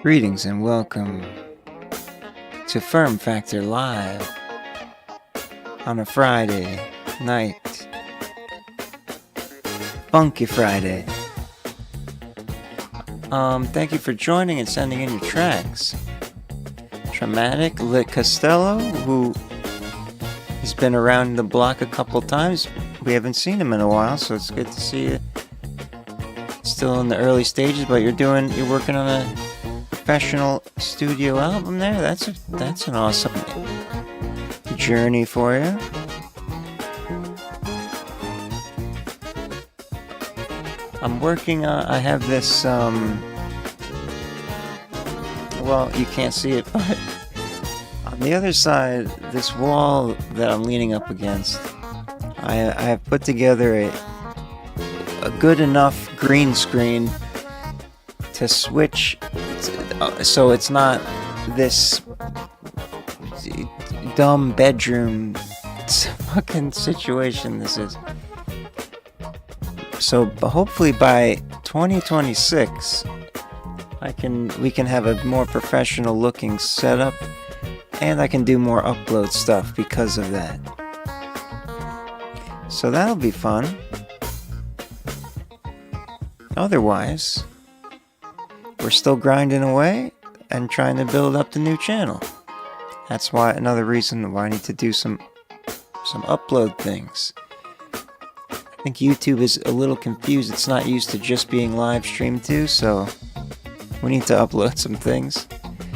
Greetings and welcome to FERM Factor Live on a Friday night. Funky Friday. Thank you for joining and sending in your tracks. Traumatic Lit Costello, who has been around the block a couple times. We haven't seen him in a while, so it's good to see you. Still in the early stages, but you're working on a professional studio album there. That's an awesome journey for you. I'm working on, I have this, well, you can't see it, but on the other side, this wall that I'm leaning up against, I have put together a good enough green screen to switch, so it's not this dumb bedroom fucking situation this is. So hopefully by 2026 we can have a more professional looking setup, and I can do more upload stuff because of that. So that'll be fun. Otherwise, we're still grinding away and trying to build up the new channel. That's why another reason why I need to do some upload things. I think YouTube is a little confused. It's not used to just being live streamed to, so we need to upload some things.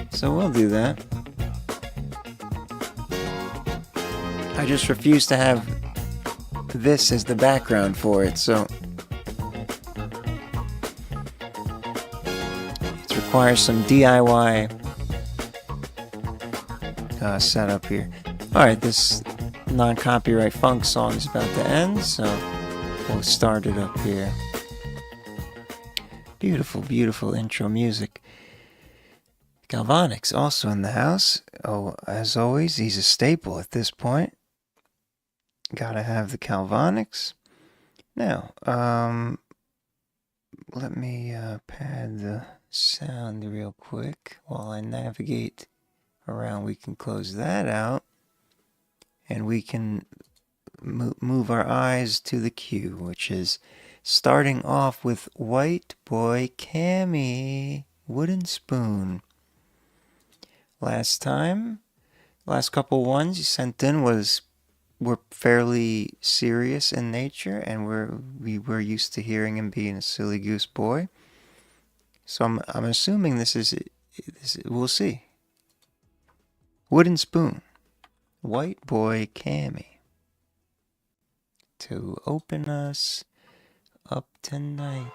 So we'll do that. I just refuse to have this as the background for it, so it requires some DIY setup here. Alright, this non-copyright funk song is about to end, so we'll start it up here. Beautiful, beautiful intro music. Galvanics also in the house. Oh, as always, he's a staple at this point. Gotta have the Galvanics. Now, let me pad the sound real quick while I navigate around. We can close that out, and we can move our eyes to the cue, which is starting off with White Boy Cammy, Wooden Spoon. Last couple ones you sent in were fairly serious in nature, and we were used to hearing him being a silly goose boy. So I'm assuming this is we'll see. Wooden Spoon, White Boy Cammy, to open us up tonight.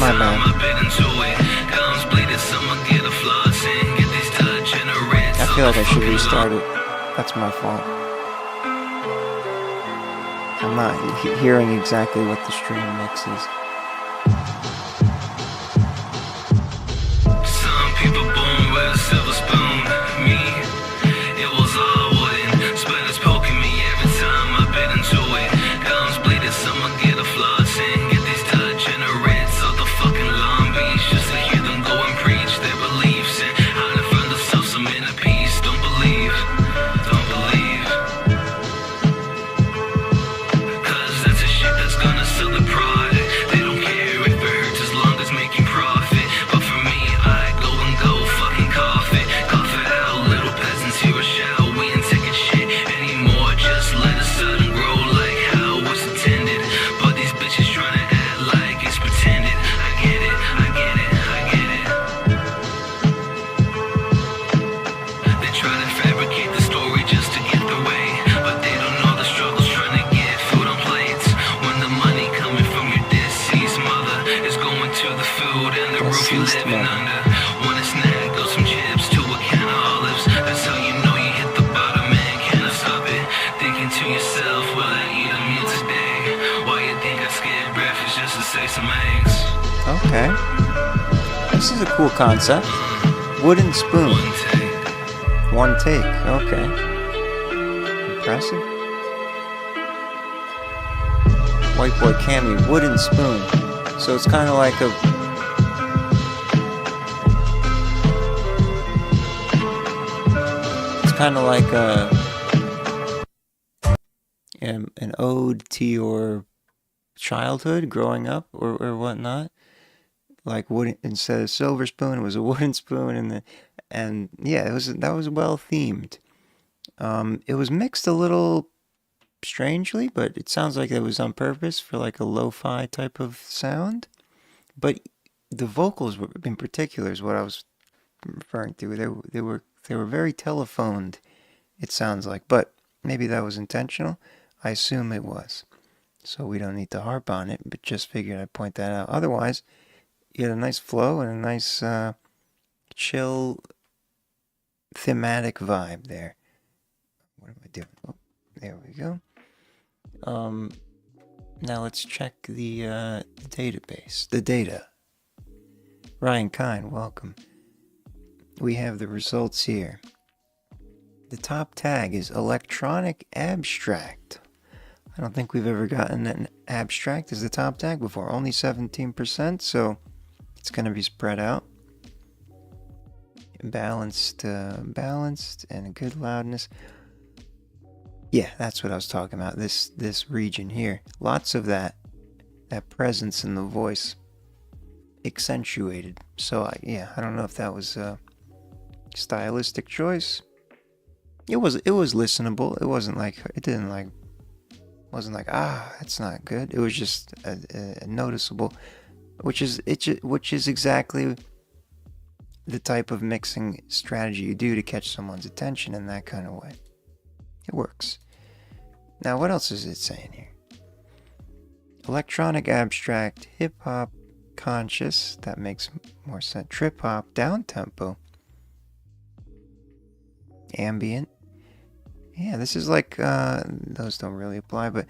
My bad. I feel like I should restart it. That's my fault. I'm not hearing exactly what the stream mix is. Some people born with a silver spoon. Me, it was all wooden. Splinters poking me every time I bit into it. Gums bleeding, someone get a floss in. Get these degenerates off the fucking Long Beach just to hear them go and preach their beliefs and how to find themselves some inner peace. Don't believe. Cause that's a shit that's gonna sell the product. They don't care if it hurts as long as making profit. But for me, I go fucking cough it. Cough it out, little peasants hear a shout. We ain't taking shit anymore, just let us out and grow like how it was intended. But these bitches trying to act like it's pretended. I get it. They try to fabricate the story just to get their way, but they don't know the struggles trying to get food on plates. When the money coming from your deceased mother is going to the food and the roof you're living under. Want a snack or some chips to a can of olives. That's how you know you hit the bottom and cannot stop it. Thinking to yourself, will I eat a meal today? Why you think I Okay. This is a cool concept. Wooden spoon. One take. Okay. Impressive. White Boy Cammy, wooden spoon. So it's kind of like an ode to your childhood growing up or whatnot. Like wooden, instead of silver spoon, it was a wooden spoon, and yeah, that was well themed. It was mixed a little strangely, but it sounds like it was on purpose for like a lo-fi type of sound. But the vocals in particular is what I was referring to. They were very telephoned. It sounds like, but maybe that was intentional. I assume it was. So we don't need to harp on it, but just figured I'd point that out. Otherwise, you had a nice flow and a nice chill thematic vibe there. What am I doing? Oh, there we go. Now let's check the database. The data. Ryan Kine, welcome. We have the results here. The top tag is electronic abstract. I don't think we've ever gotten an abstract as the top tag before. Only 17%, so it's going to be spread out. Balanced and a good loudness. Yeah, that's what I was talking about. This region here. Lots of that presence in the voice accentuated. So yeah, I don't know if that was a stylistic choice. It was listenable. It wasn't like that's not good. It was just a noticeable, which is exactly the type of mixing strategy you do to catch someone's attention in that kind of way. It works. Now, what else is it saying here? Electronic abstract, hip hop, conscious. That makes more sense. Trip hop, down tempo, ambient. Yeah, this is like those don't really apply, but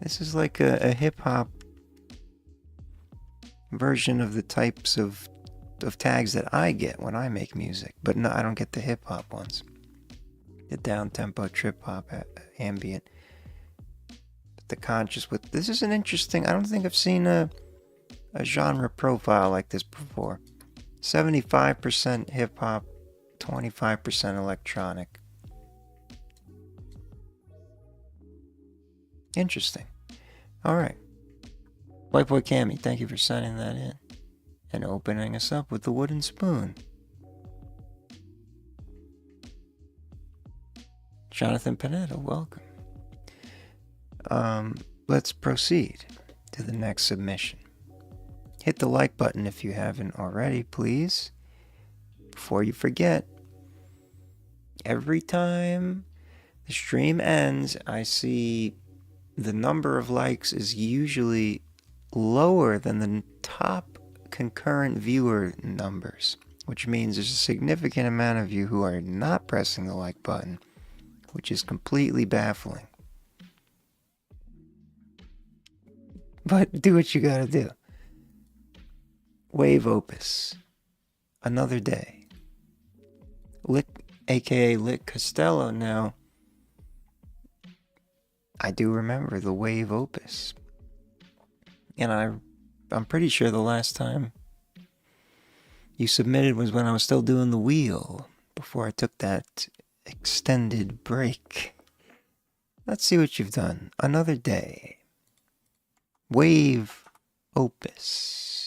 this is like a hip hop version of the types of tags that I get when I make music. But no, I don't get the hip hop ones. The down tempo, trip hop, ambient. But the conscious with this is an interesting. I don't think I've seen a genre profile like this before. 75% hip hop, 25% electronic. Interesting. All right. White Boy Cammy, thank you for sending that in and opening us up with the wooden spoon. Jonathan Panetta, welcome. Let's proceed to the next submission. Hit the like button if you haven't already, please. Before you forget, every time the stream ends, I see the number of likes is usually lower than the top concurrent viewer numbers, which means there's a significant amount of you who are not pressing the like button, which is completely baffling. But do what you gotta do. Wave Opus. Another Day. Lick, aka Lick Costello now. I do remember the Wave Opus. And I'm pretty sure the last time you submitted was when I was still doing the wheel, before I took that extended break. Let's see what you've done. Another Day. Wave Opus.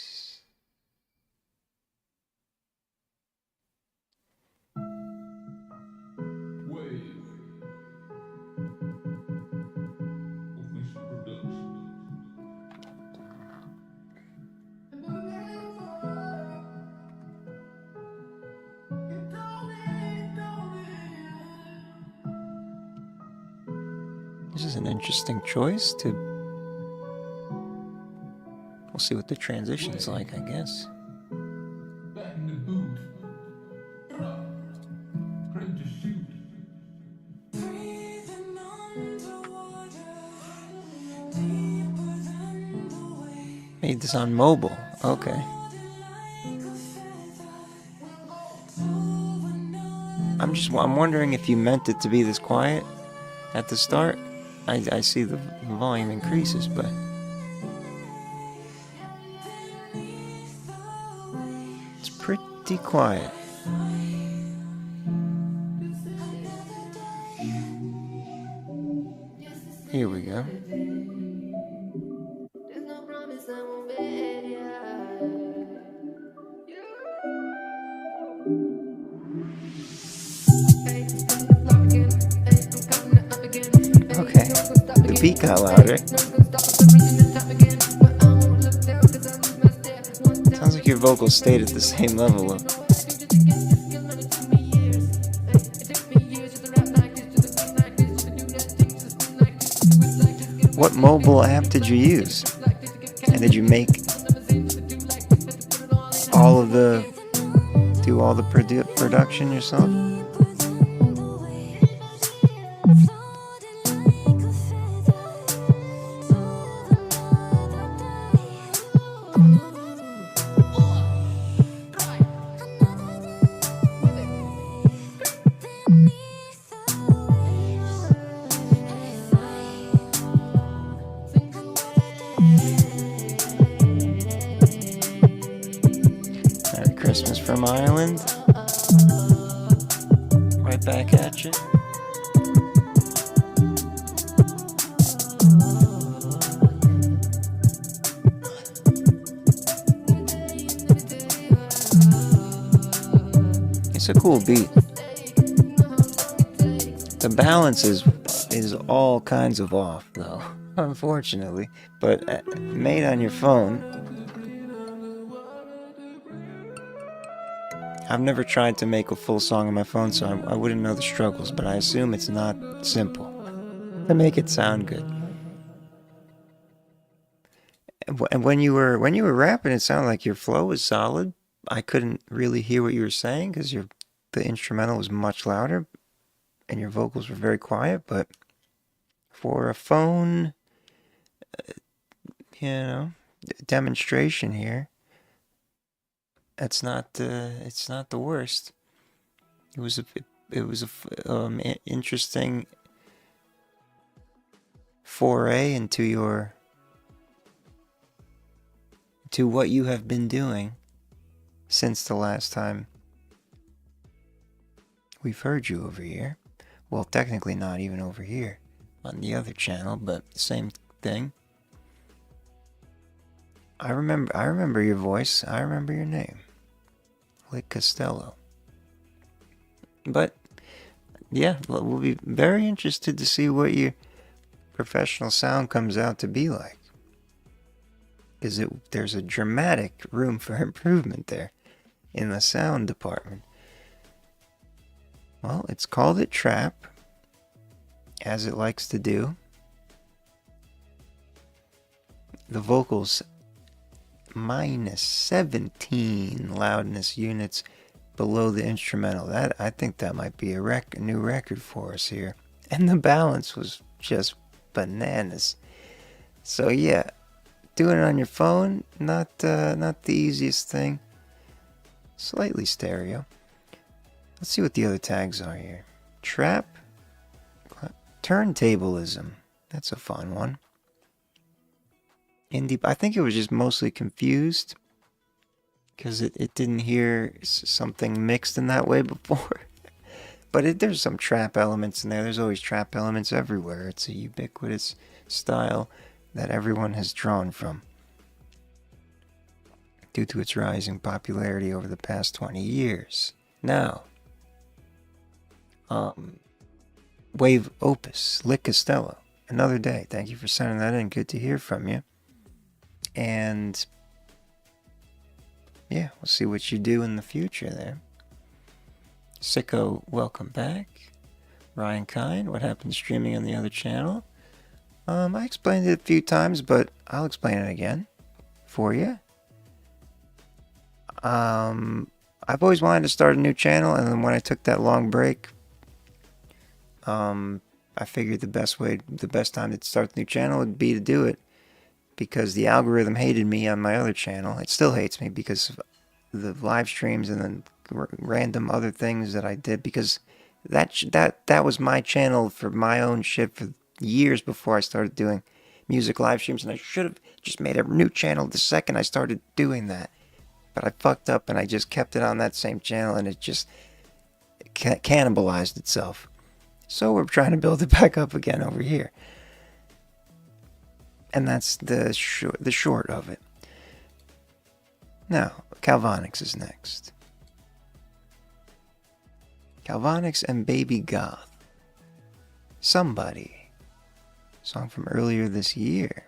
This is an interesting choice to... We'll see what the transition's like, I guess. Back in the booth. Ready to shoot. Breathing underwater, deeper than the wave. Made this on mobile. Okay. I'm wondering if you meant it to be this quiet at the start. I see the volume increases, but it's pretty quiet. Here we go. Okay, the beat got louder. Sounds like your vocals stayed at the same level. What mobile app did you use? And did you make all of the, do all the production yourself? Merry Christmas from Ireland. Right back at you. It's a cool beat. The balance is all kinds of off, though, unfortunately. But made on your phone. I've never tried to make a full song on my phone, so I wouldn't know the struggles, but I assume it's not simple to make it sound good. And when you were rapping, it sounded like your flow was solid. I couldn't really hear what you were saying because the instrumental was much louder, and your vocals were very quiet. But for a phone, demonstration here, it's not the worst. It was a interesting foray into what you have been doing since the last time we've heard you over here. Well, technically not even over here on the other channel, but same thing. I remember your voice. I remember your name. Lick Costello. But yeah, we'll be very interested to see what your professional sound comes out to be like. Because there's a dramatic room for improvement there in the sound department. Well, it's called it trap, as it likes to do. The vocals minus 17 loudness units below the instrumental. I think that might be a new record for us here. And the balance was just bananas. So yeah, doing it on your phone, not the easiest thing. Slightly stereo. Let's see what the other tags are here. Trap, turntablism. That's a fun one. Indie. I think it was just mostly confused because it didn't hear something mixed in that way before. But there's some trap elements in there. There's always trap elements everywhere. It's a ubiquitous style that everyone has drawn from due to its rising popularity over the past 20 years. Now, Wave Opus, Lick Costello, another day. Thank you for sending that in. Good to hear from you. And yeah, we'll see what you do in the future there. Sicko, welcome back. Ryan Kine, what happened to streaming on the other channel? I explained it a few times, but I'll explain it again for you. I've always wanted to start a new channel, and then when I took that long break, I figured the best time to start the new channel would be to do it because the algorithm hated me on my other channel. It still hates me because of the live streams and then random other things that I did, because that was my channel for my own shit for years before I started doing music live streams, and I should have just made a new channel the second I started doing that. But I fucked up and I just kept it on that same channel, and it just cannibalized itself. So we're trying to build it back up again over here. And that's the short of it. Now, Calvonics is next. Calvonics and Baby Goth. Somebody. Song from earlier this year.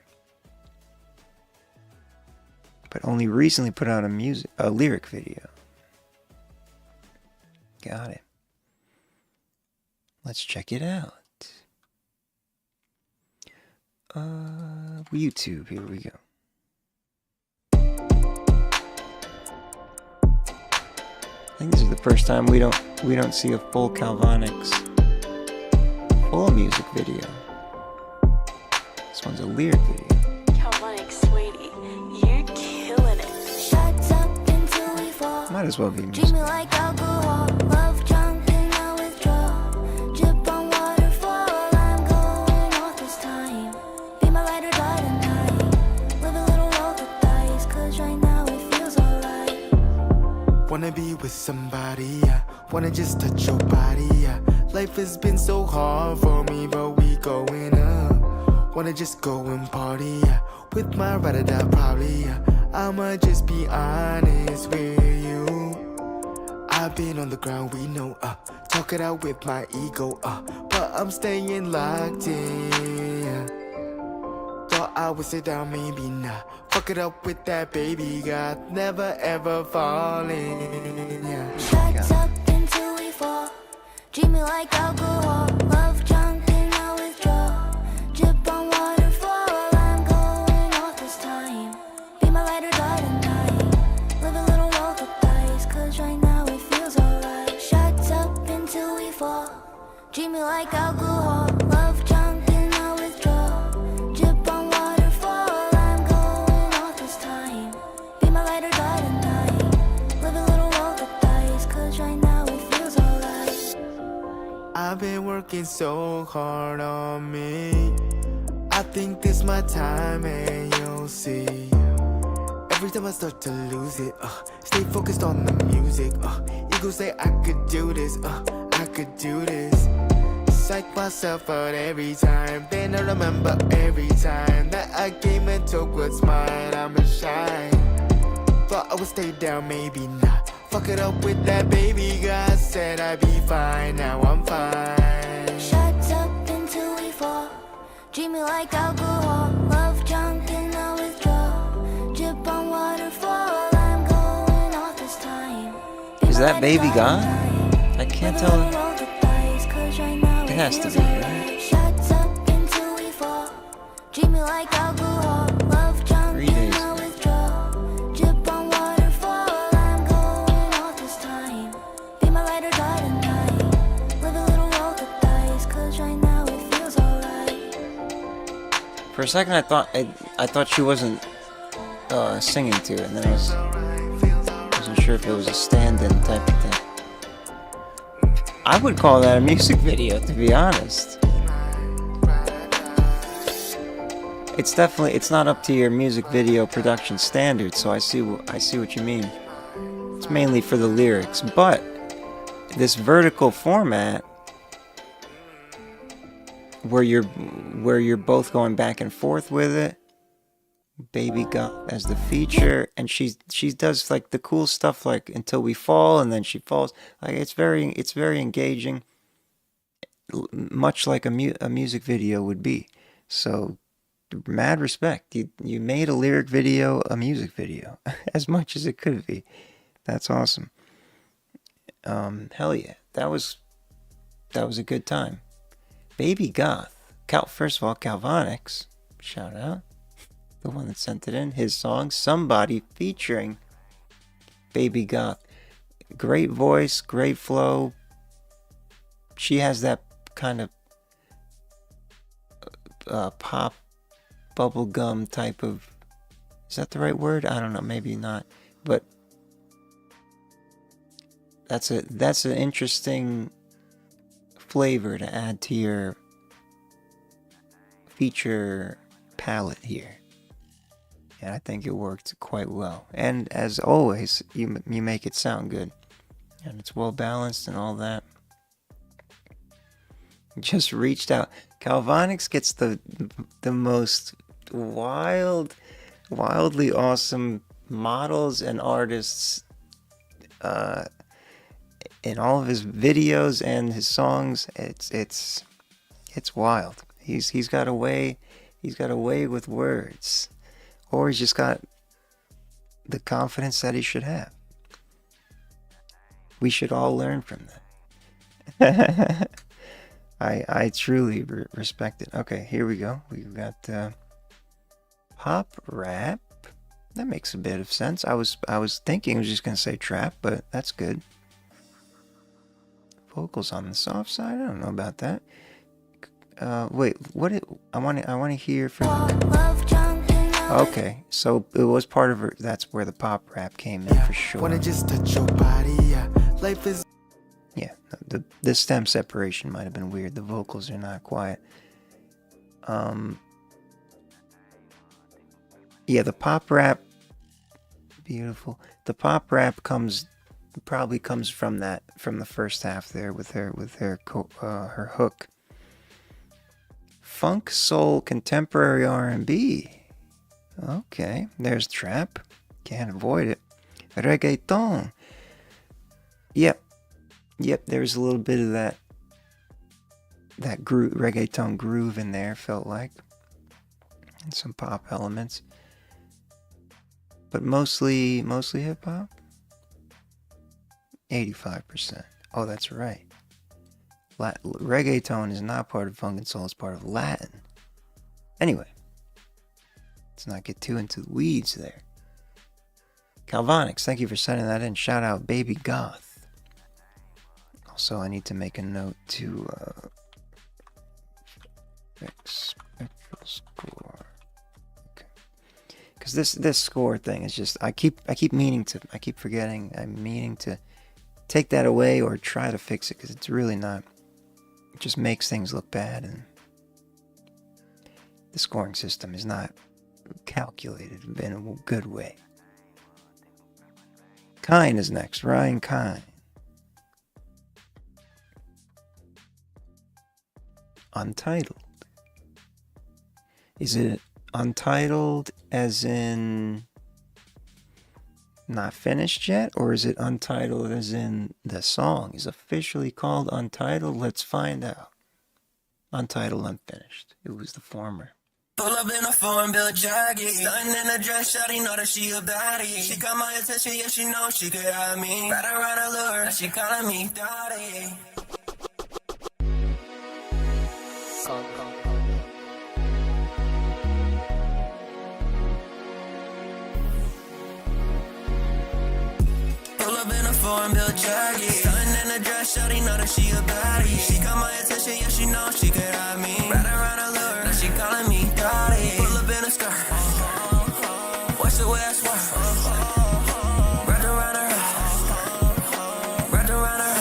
But only recently put out a lyric video. Got it. Let's check it out. YouTube, here we go. I think this is the first time we don't see a full Calvonics full music video. This one's a lyric video. Calvonics, sweetie, you killing it. Shuts up until we fall. Might as well be music. Treat me like alcohol, love drunk and I withdraw. Drip on waterfall, I'm going off this time. Be my ride or die tonight. Live a little roll the dice, cause right now it feels alright. Wanna be with somebody, yeah. Wanna just touch your body, yeah. Life has been so hard for me, but we going up. Wanna just go and party, yeah. With my ride or die probably, yeah. I'ma just be honest with you. I've been on the ground, we know, talk it out with my ego, but I'm staying locked in, yeah. Thought I would sit down, maybe not. Fuck it up with that baby, God. Never ever falling, yeah. Shuts up until we fall. Treat me like alcohol, love drunk and I withdraw. Drip on waterfall, I'm going off this time. Be my ride or die tonight. Live a little roll the dice, cause right now it feels alright. Shuts up until we fall. Treat me like alcohol, love drunk and I withdraw. Drip on waterfall, I'm going off this time. Be my ride or die tonight. Live a little roll the dice, cause right now it feels alright. I've been working so hard on me. I think this my time and you'll see. Every time I start to lose it, stay focused on the music. Ego say I could do this, I could do this. Psych myself out every time. Then I remember every time that I came and took what's mine. I'ma shine. Thought I would stay down, maybe not. Fuck it up with that baby. God said I'd be fine. Now I'm fine. Shuts up until we fall. Treat me like alcohol, love drunk and I withdraw. Drip on waterfall, I'm going off this time. Is that Baby Goth? I can't tell. It has to be, right? Shuts up until we fall. Treat me like alcohol, love drunk 3 and days. I withdraw. Drip on waterfall, I'm going off this time. Be my ride or die tonight. Live a little roll the dice, cause right now it feels alright. For a second, I thought she wasn't singing to it, and then wasn't sure if it was a stand-in type of thing. I would call that a music video, to be honest. It's not up to your music video production standards, so I see what you mean. It's mainly for the lyrics, but this vertical format where you're both going back and forth with it, Baby Goth as the feature, and she does like the cool stuff like Until We Fall, and then she falls. Like it's very engaging, much like a music video would be. So mad respect. You made a lyric video a music video as much as it could be. That's awesome. Hell yeah, that was a good time. Baby Goth. First of all, Calvonics, shout out. The one that sent it in, his song Somebody featuring Baby Goth. Great voice, great flow. She has that kind of pop bubblegum type of, is that the right word? I don't know, maybe not, but that's an interesting flavor to add to your feature palette here. And I think it worked quite well. And as always, you make it sound good. And it's well balanced and all that. Just reached out. Calvonics gets the most wildly awesome models and artists in all of his videos and his songs. It's wild. He's got a way with words, or he's just got the confidence that he should have. We should all learn from that. I truly respect it. Okay, here we go. We've got pop rap. That makes a bit of sense. I was thinking I was just gonna say trap, but that's good. Vocals on the soft side. I don't know about that. Wait, I want to hear from. Okay, so it was part of her. That's where the pop rap came in for sure. Wanna just touch your body, yeah. Life is. Yeah, the stem separation might have been weird. The vocals are not quiet. Yeah, the pop rap. Beautiful. The pop rap probably comes from the first half there with her hook. Funk, soul, contemporary R&B. Okay, there's trap. Can't avoid it. Reggaeton. Yep, there's a little bit of that groove, reggaeton groove in there, felt like. And some pop elements. But mostly hip hop. 85%. Oh, that's right. Reggaeton is not part of funk and soul, it's part of Latin. Anyway, let's not get too into the weeds there. Calvonics, thank you for sending that in. Shout out Baby Goth. Also, I need to make a note to spectral score. Okay, because this score thing is just I keep forgetting. I'm meaning to take that away or try to fix it because it's really not. It just makes things look bad, and the scoring system is not calculated in a good way. Kine is next. Ryan Kine. Untitled. Is it untitled as in not finished yet, or is it untitled as in the song is officially called Untitled? Let's find out. Untitled, unfinished. It was the former. Pull up in a foreign built jacket, stunting in a dress, shawty know that she a baddie. She got my attention, yeah, she know she could have me. Ride around her lure, now she calling me daddy. Pull up in a foreign built jacket, stunting in a dress, shawty know that she a baddie. She got my attention, yeah, she know she could have me. Ride around her lure, now she calling me daddy. Pull up in a skirt, watch the way I swerve. Wrapped around her, wrapped around her.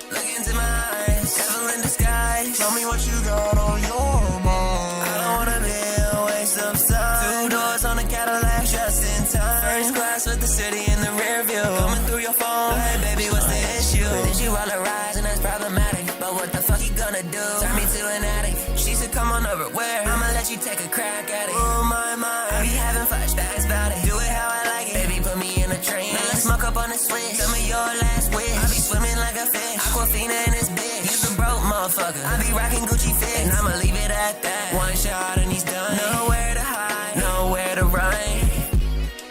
Look into my eyes, devil in disguise. Tell me what you got on your mind. I don't wanna be a waste of time. 2 doors on a Cadillac, just in time. First class with the city in the rear view. Coming through your phone, hey baby, what's the issue? Then she roll her eyes and that's problematic. But what the fuck you gonna do? Turn me to an addict. She said come on over, where? I'ma let you take a crack at it. Oh my, I be having flashbacks about it. Do it how I like it. Baby, put me in a train. Now let's smoke up on the switch. Tell me your last wish. I be swimming like a fish. Aquafina in this bitch. He's a broke motherfucker. I be rocking Gucci fit. And I'ma leave it at that. One shot and he's done. Nowhere to hide, nowhere to run.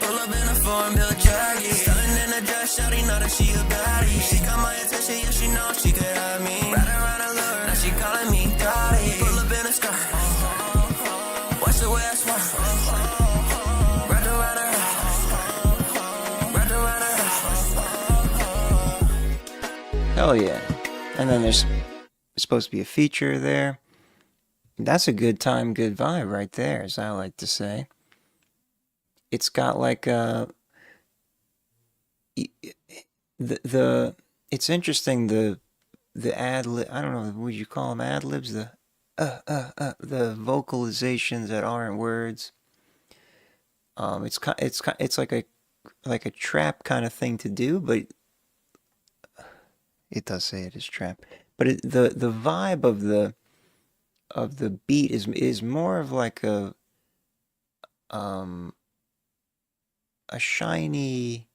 Pull up in a foreign built jacket, stunting in a dress, shawty know that she a baddie. She got my attention, yeah, she know she could have me. Ride around her lure, now she calling me daddy. Pull up in a skirt, watch the way I swerve. Wrapped around her, wrapped around her. Hell yeah. And then there's supposed to be a feature there. That's a good time, good vibe right there, as I like to say. It's got like the it's interesting, the ad lib, I don't know, would you call them ad libs, the vocalizations that aren't words. It's like a trap kind of thing to do, but it does say it is trap. But the vibe of the beat is more of like a shiny,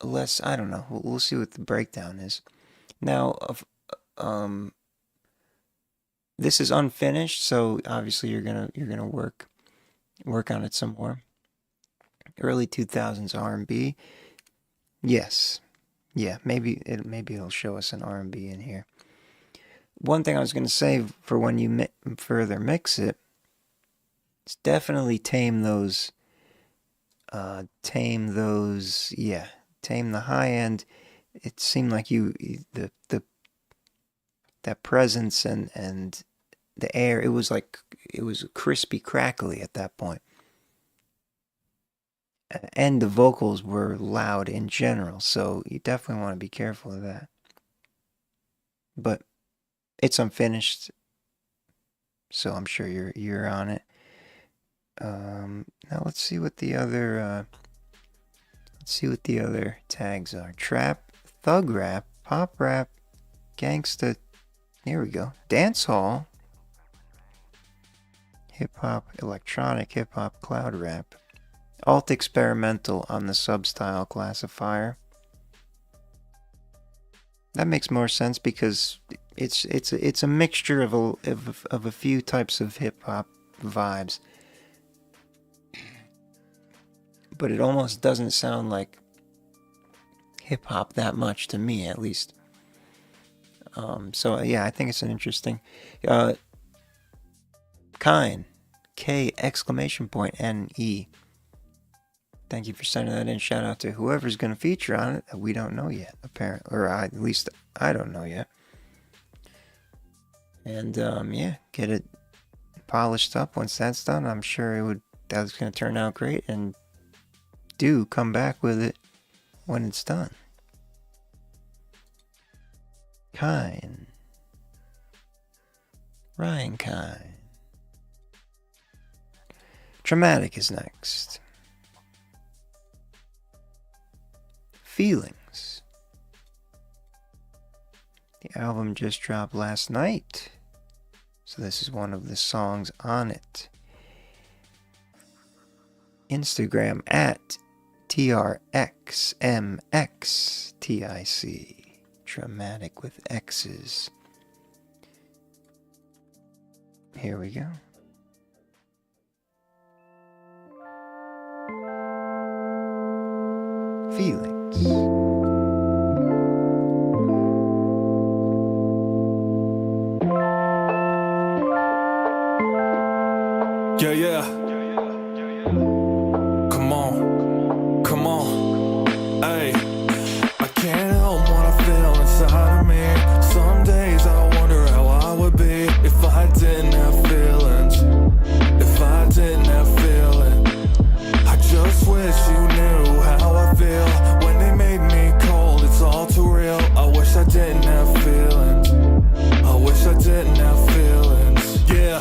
less, I don't know. We'll see what the breakdown is. Now, this is unfinished, so obviously you're gonna work on it some more. Early 2000s R&B. Yes. Yeah, maybe it'll show us an R&B in here. One thing I was going to say for when you further mix it, it's definitely tame the high end. It seemed like that presence and the air, it was crispy, crackly at that point. And the vocals were loud in general, so you definitely want to be careful of that. But it's unfinished, so I'm sure you're on it. Now let's see what the other tags are. Trap, thug rap, pop rap, gangsta. Here we go. Dance hall, hip hop, electronic hip hop, cloud rap. Alt experimental on the substyle classifier. That makes more sense because it's a mixture of a few types of hip hop vibes, but it almost doesn't sound like hip hop that much to me, at least. So yeah, I think it's an interesting. Kind, K exclamation point NE. Thank you for sending that in. Shout out to whoever's going to feature on it. We don't know yet, apparently, or at least I don't know yet. And yeah, get it polished up. Once that's done, I'm sure that's going to turn out great. And do come back with it when it's done. Kine, Ryan Kine. Traumatic is next. Feelings. The album just dropped last night, so this is one of the songs on it. Instagram at TRXMXTIC. Dramatic with X's. Here we go. Feelings. Yeah, yeah. Come on, come on. Hey, I can't help what I feel inside of me. Some days I wonder how I would be if I didn't have feelings. If I didn't have feelings. I just wish you knew how I feel when they made me cold. It's all too real. I wish I didn't have feelings. I wish I didn't have feelings. Yeah.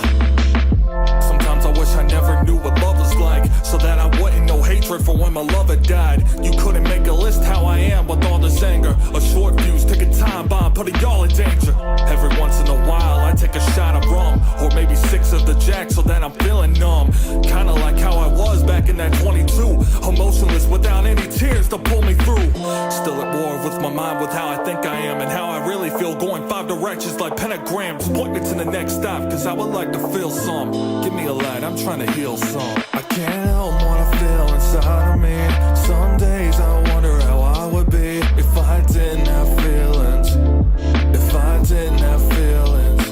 Sometimes I wish I never knew what love was like, so that I wouldn't know hatred for when my lover died. You couldn't make a list how I am with all this anger. A short fuse, take a time bomb, putting y'all in danger. Every once in a while I take a shot of rum, or maybe 6 of the jack, so that I'm feeling numb. Kinda like how I was back in that 22, emotionless without any tears to pull me through. Still at war with my mind, with how I think I am and how I really feel, going 5 directions like pentagrams. Point me to the next stop, cause I would like to feel some. Give me a light, I'm trying to heal some. I can't help what I feel inside of me. Some days I wonder how I would be if I didn't have feelings. If I didn't have feelings.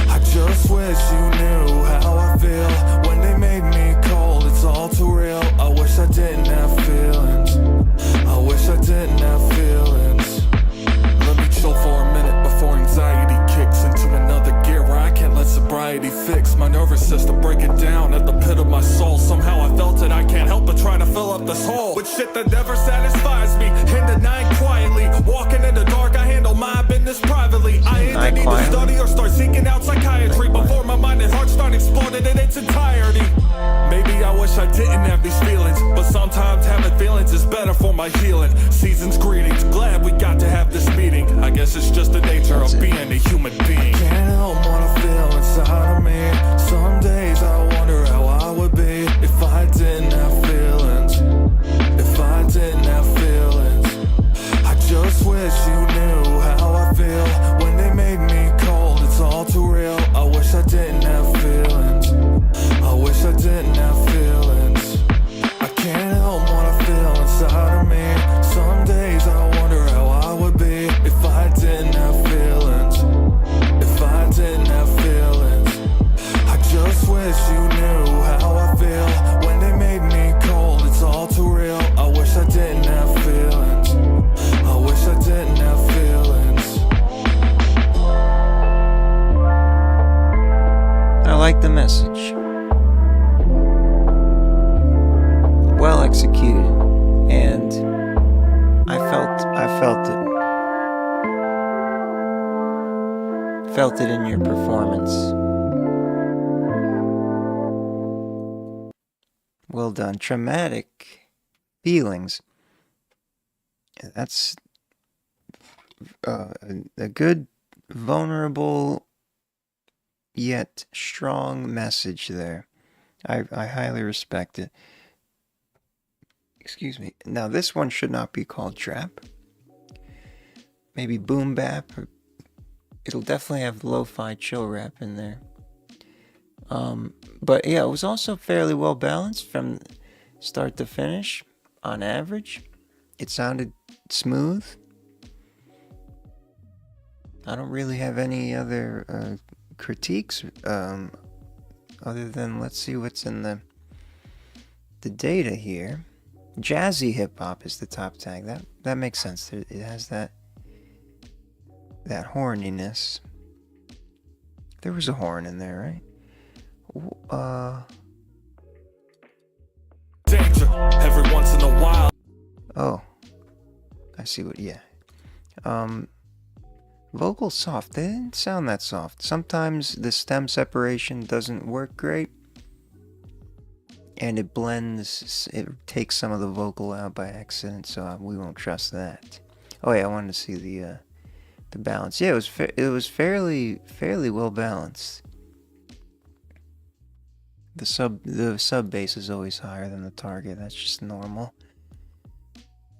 I just wish you knew how I feel when they made me cold. It's all too real. I wish I didn't have feelings. I wish I didn't have feelings. Let me chill for a minute before anxiety kicks into another gear where I can't let that never satisfies me. In the night quietly, walking in the dark, I handle my business privately. I either need to study or start seeking out psychiatry before my mind and heart start exploding in its entirety. Maybe I wish I didn't have these feelings, but sometimes having feelings is better for my healing. Season's greetings, glad we got to have this meeting. I guess it's just the nature of being a human being. Can't help what I feel inside of me. Some days I wonder how I would be if I didn't have feelings. If I didn't have feelings, I just wish you knew how I feel when they make me cold. It's all too real. I wish I didn't have feelings. I wish I didn't have feelings. I can't help what I feel inside of me. Some days I wonder how I would be if I didn't have feelings. If I didn't have feelings, I just wish you knew how I feel when they made me cold. It's all too real. I wish I didn't have feelings. I wish I didn't have feelings. I like the message. Well executed, and I felt it in your performance. Well done. Traumatic feelings. That's a good, vulnerable, yet strong message there. I highly respect it. Excuse me. Now this one should not be called trap. Maybe boom bap. Or it'll definitely have lo-fi chill rap in there. But yeah, it was also fairly well balanced from start to finish. On average, it sounded smooth. I don't really have any other critiques other than let's see what's in the data here. Jazzy hip hop is the top tag. That makes sense. It has that horniness. There was a horn in there, right? Danger every once in a while. Oh, I see what. Yeah. Vocal soft. They didn't sound that soft. Sometimes the stem separation doesn't work great. And it blends, it takes some of the vocal out by accident, so we won't trust that. Oh yeah, I wanted to see the balance. Yeah, it was fairly well balanced. The sub bass is always higher than the target. That's just normal.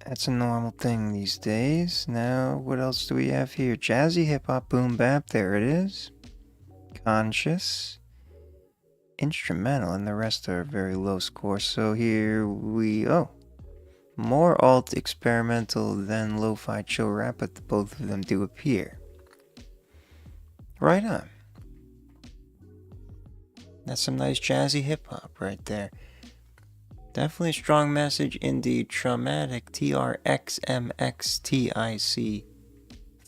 That's a normal thing these days. Now, what else do we have here? Jazzy hip hop boom bap. There it is. Conscious. Instrumental, and the rest are very low score. So here more alt experimental than lo-fi chill rap, but both of them do appear. Right on. That's some nice jazzy hip hop right there. Definitely a strong message indeed. Traumatic, TRXMXTIC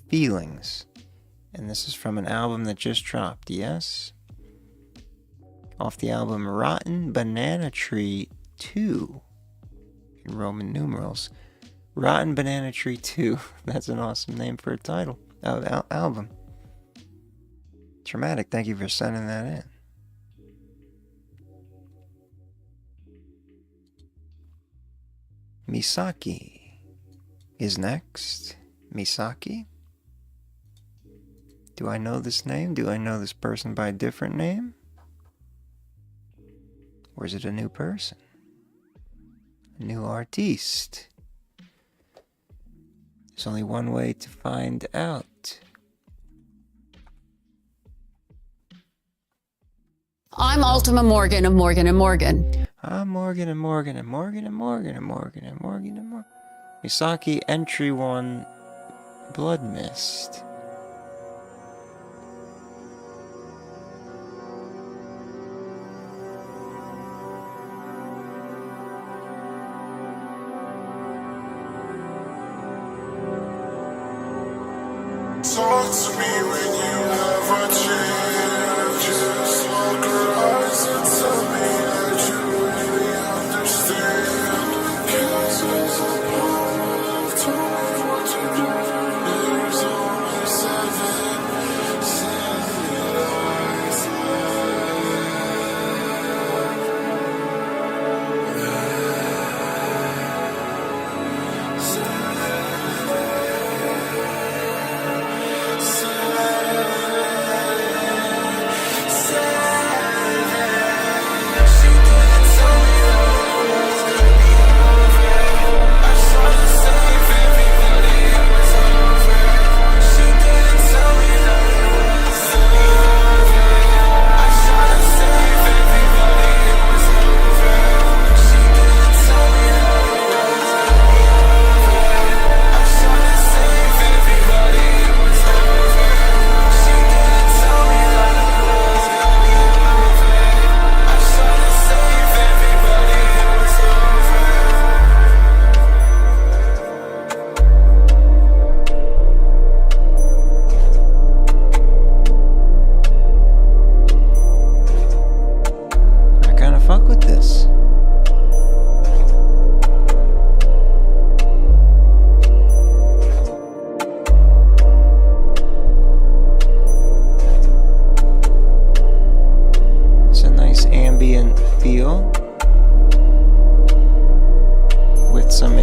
feelings. And this is from an album that just dropped, yes? Off the album Rotten Banana Tree 2 in Roman numerals. Rotten Banana Tree 2. That's an awesome name for a title album. Traumatic, thank you for sending that in. Misaki is next. Misaki? Do I know this name? Do I know this person by a different name? Or is it a new person? A new artiste? There's only one way to find out. I'm Ultima Morgan of Morgan & Morgan. I'm Morgan and Morgan and Morgan and Morgan and Morgan and Morgan and Morgan. Misaki entry 1, Blood Mist. Talk to me when you have a chance. Just look her eyes and tell me that you really understand. 'Cause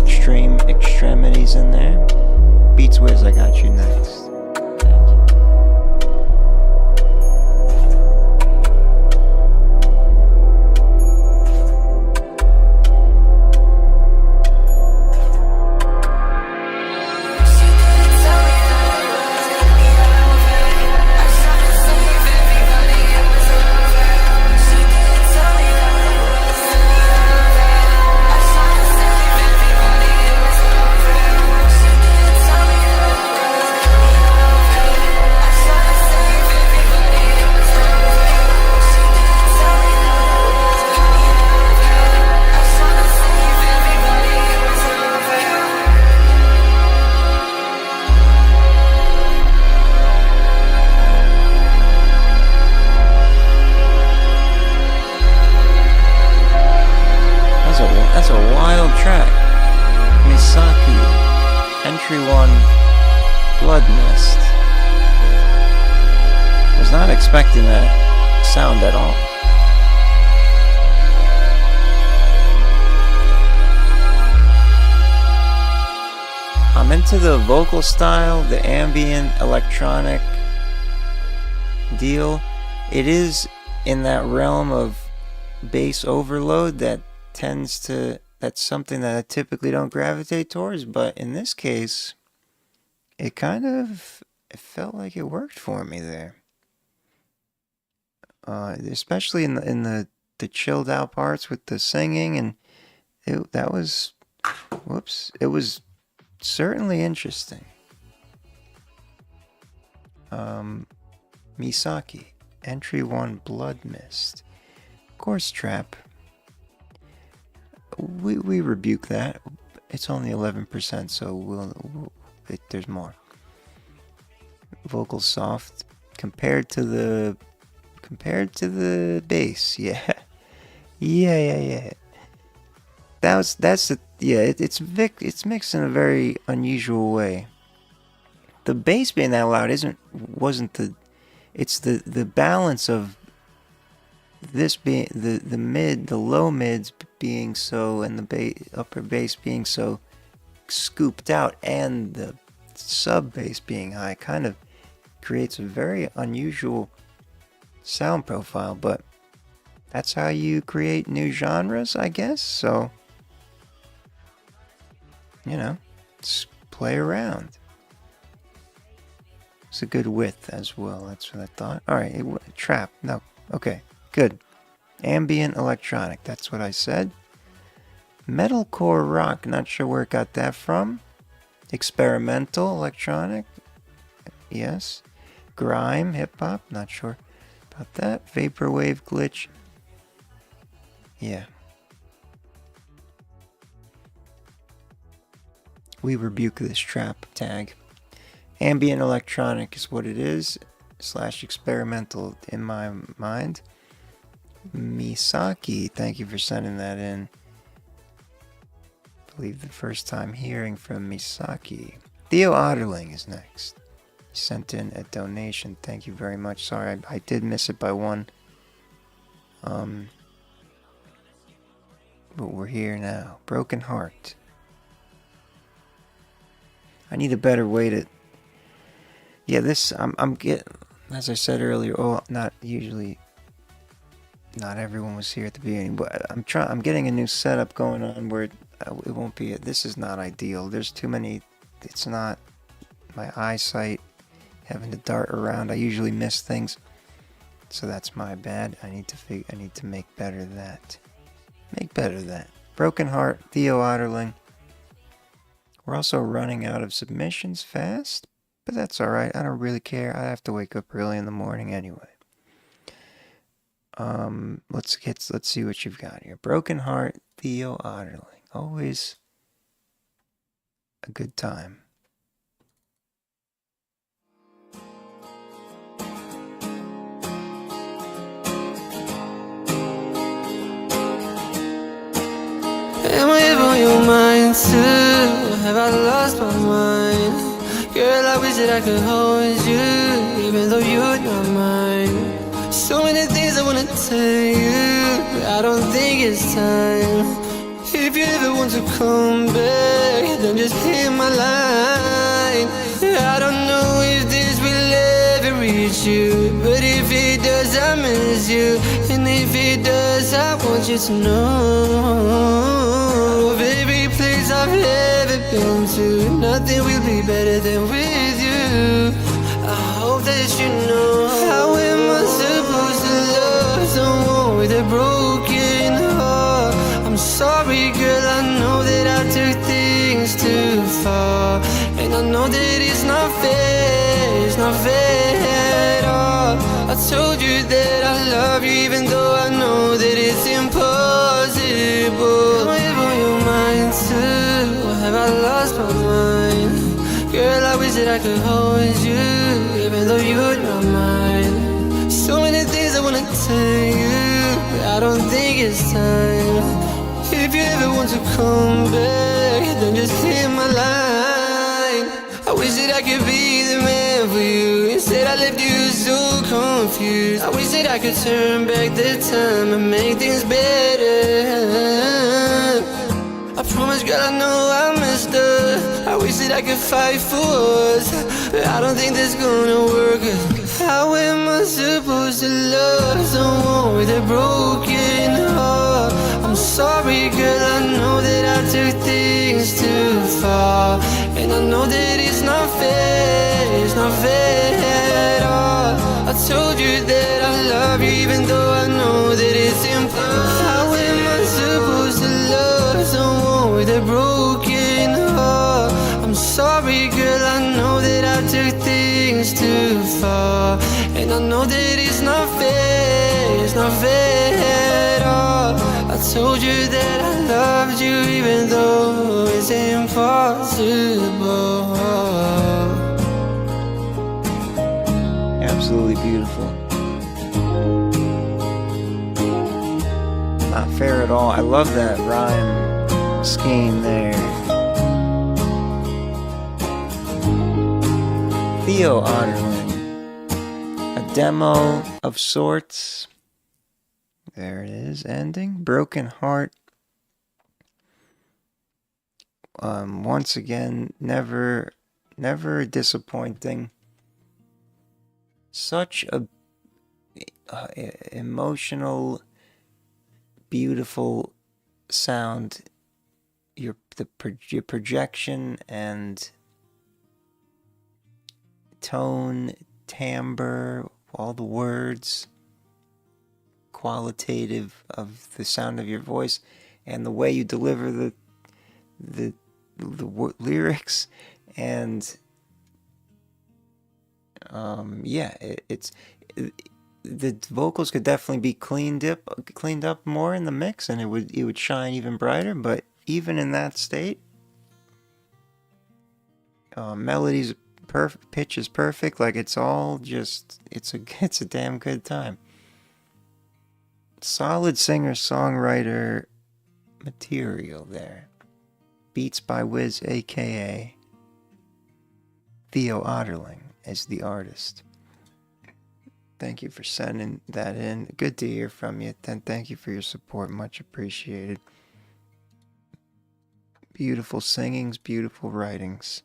extreme extremities in there. Beats Wiz, I got you next. Thank you. That's a wild track. Misaki, Entry 1, Blood Mist. Was not expecting that sound at all. I'm into the vocal style, the ambient electronic deal. It is in that realm of bass overload that that's something that I typically don't gravitate towards, but in this case, it felt like it worked for me there. Especially in the chilled out parts with the singing, and it was certainly interesting. Misaki, Entry 1, Blood Mist. Course Trap. We rebuke that. It's only 11%, so there's more. Vocal soft compared to the bass. Yeah. It's mixed in a very unusual way. The bass being that loud it's the balance of this being the low mids being so, and the upper bass being so scooped out, and the sub bass being high, kind of creates a very unusual sound profile. But that's how you create new genres, I guess. So, just play around. It's a good width as well. That's what I thought. All right, trap. No, okay. Good. Ambient electronic, that's what I said. Metalcore rock, not sure where it got that from. Experimental electronic, yes. Grime, hip hop, not sure about that. Vaporwave glitch, yeah. We rebuke this trap tag. Ambient electronic is what it is, / experimental in my mind. Misaki, thank you for sending that in. I believe the first time hearing from Misaki. Theo Otterling is next. He sent in a donation. Thank you very much. Sorry, I did miss it by one. But we're here now. Broken Heart. I need a better way to. Yeah, this I'm getting. As I said earlier, not everyone was here at the beginning, but I'm getting a new setup going on where it won't be. This is not ideal. There's too many. It's not my eyesight having to dart around. I usually miss things, so that's my bad. I need to make better that. Broken Heart, Theo Otterling. We're also running out of submissions fast, but that's all right. I don't really care. I have to wake up early in the morning anyway. Let's see what you've got here. Broken Heart, Theo Otterling. Always a good time. Am I ever on your mind too? Have I lost my mind? Girl, I wish that I could hold you, even though you're not mine. So many things I wanna tell you, but I don't think it's time. If you ever want to come back, then just hit my line. I don't know if this will ever reach you, but if it does, I miss you. And if it does, I want you to know, baby, place I've ever been to, nothing will be better than with you. I hope that you know, how am I supposed to love someone with a broken heart? I'm sorry, girl, I know that I took things too far, and I know that it's not fair at all. I told you that I love you, even though I know that it's impossible. Am I on your mind too, or have I lost my mind? Girl, I wish that I could hold you, even though you're not mine. So many things I wanna tell you, but I don't think it's time. If you ever want to come back, then just hit my line. I wish that I could be the man for you, instead I left you so confused. I wish that I could turn back the time and make things better. I promise, girl, I know I messed up. I wish that I could fight for us, but I don't think that's gonna work. How am I supposed to love someone with a broken heart? I'm sorry, girl, I know that I took things too far, and I know that it's not fair at all. I told you that I love you, even though I know that it's impossible. How am I supposed to love someone with a broken heart? I'm sorry, girl, I know that I took things too far, and I know that it's not fair at all. I told you that I loved you, even though it's impossible. Absolutely beautiful. Not fair at all. I love that rhyme scheme there. Theo Otterling. A demo of sorts. There it is, ending. Broken Heart. Once again, never disappointing. Such a emotional, beautiful sound. Your projection and tone, timbre, all the words, qualitative of the sound of your voice, and the way you deliver the lyrics, and the vocals could definitely be cleaned up more in the mix, and it would shine even brighter. But even in that state, melodies perfect, pitch is perfect. Like, it's all just it's a damn good time. Solid singer-songwriter material there. Beats by Wiz, aka Theo Otterling, as the artist. Thank you for sending that in. Good to hear from you. Thank you for your support. Much appreciated. Beautiful singings, beautiful writings.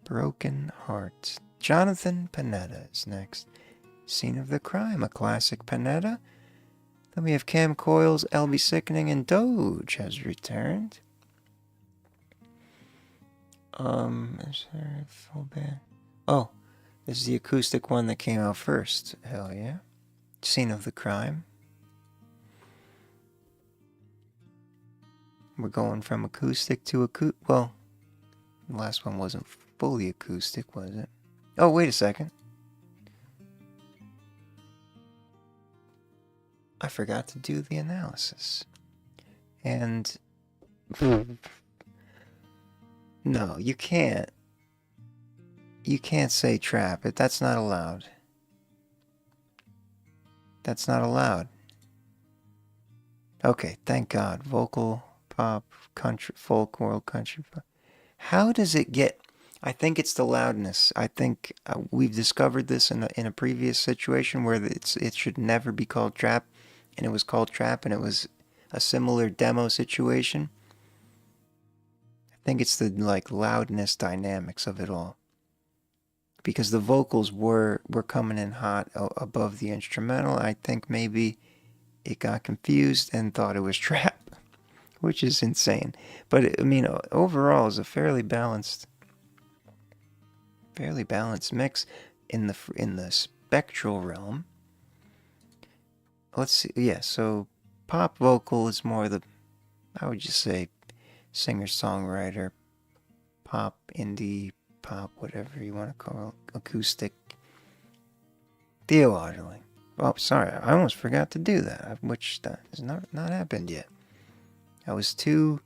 Broken Hearts. Jonathan Panetta is next. Scene of the Crime, a classic Panetta. Then we have Cam Coyle's LB Sickening, and Doge has returned. Is there a full band? Oh, this is the acoustic one that came out first. Hell yeah. Scene of the Crime. We're going from acoustic to well, the last one wasn't fully acoustic, was it? Oh, wait a second. I forgot to do the analysis. And no, you can't. You can't say trap. That's not allowed. That's not allowed. Okay, thank God. Vocal, pop, country, folk, world, country. How does it get? I think it's the loudness. I think we've discovered this in a previous situation where it should never be called trap, and it was called trap, and it was a similar demo situation. I think it's the like loudness dynamics of it all. Because the vocals were coming in hot above the instrumental. I think maybe it got confused and thought it was trap, which is insane. But I mean, overall, it's a fairly balanced mix in the spectral realm. Let's see. Yeah, so pop vocal is more the, I would just say, singer-songwriter, pop, indie, pop, whatever you want to call it, acoustic. Theologically. Oh, sorry, I almost forgot to do that, which has not happened yet. I was too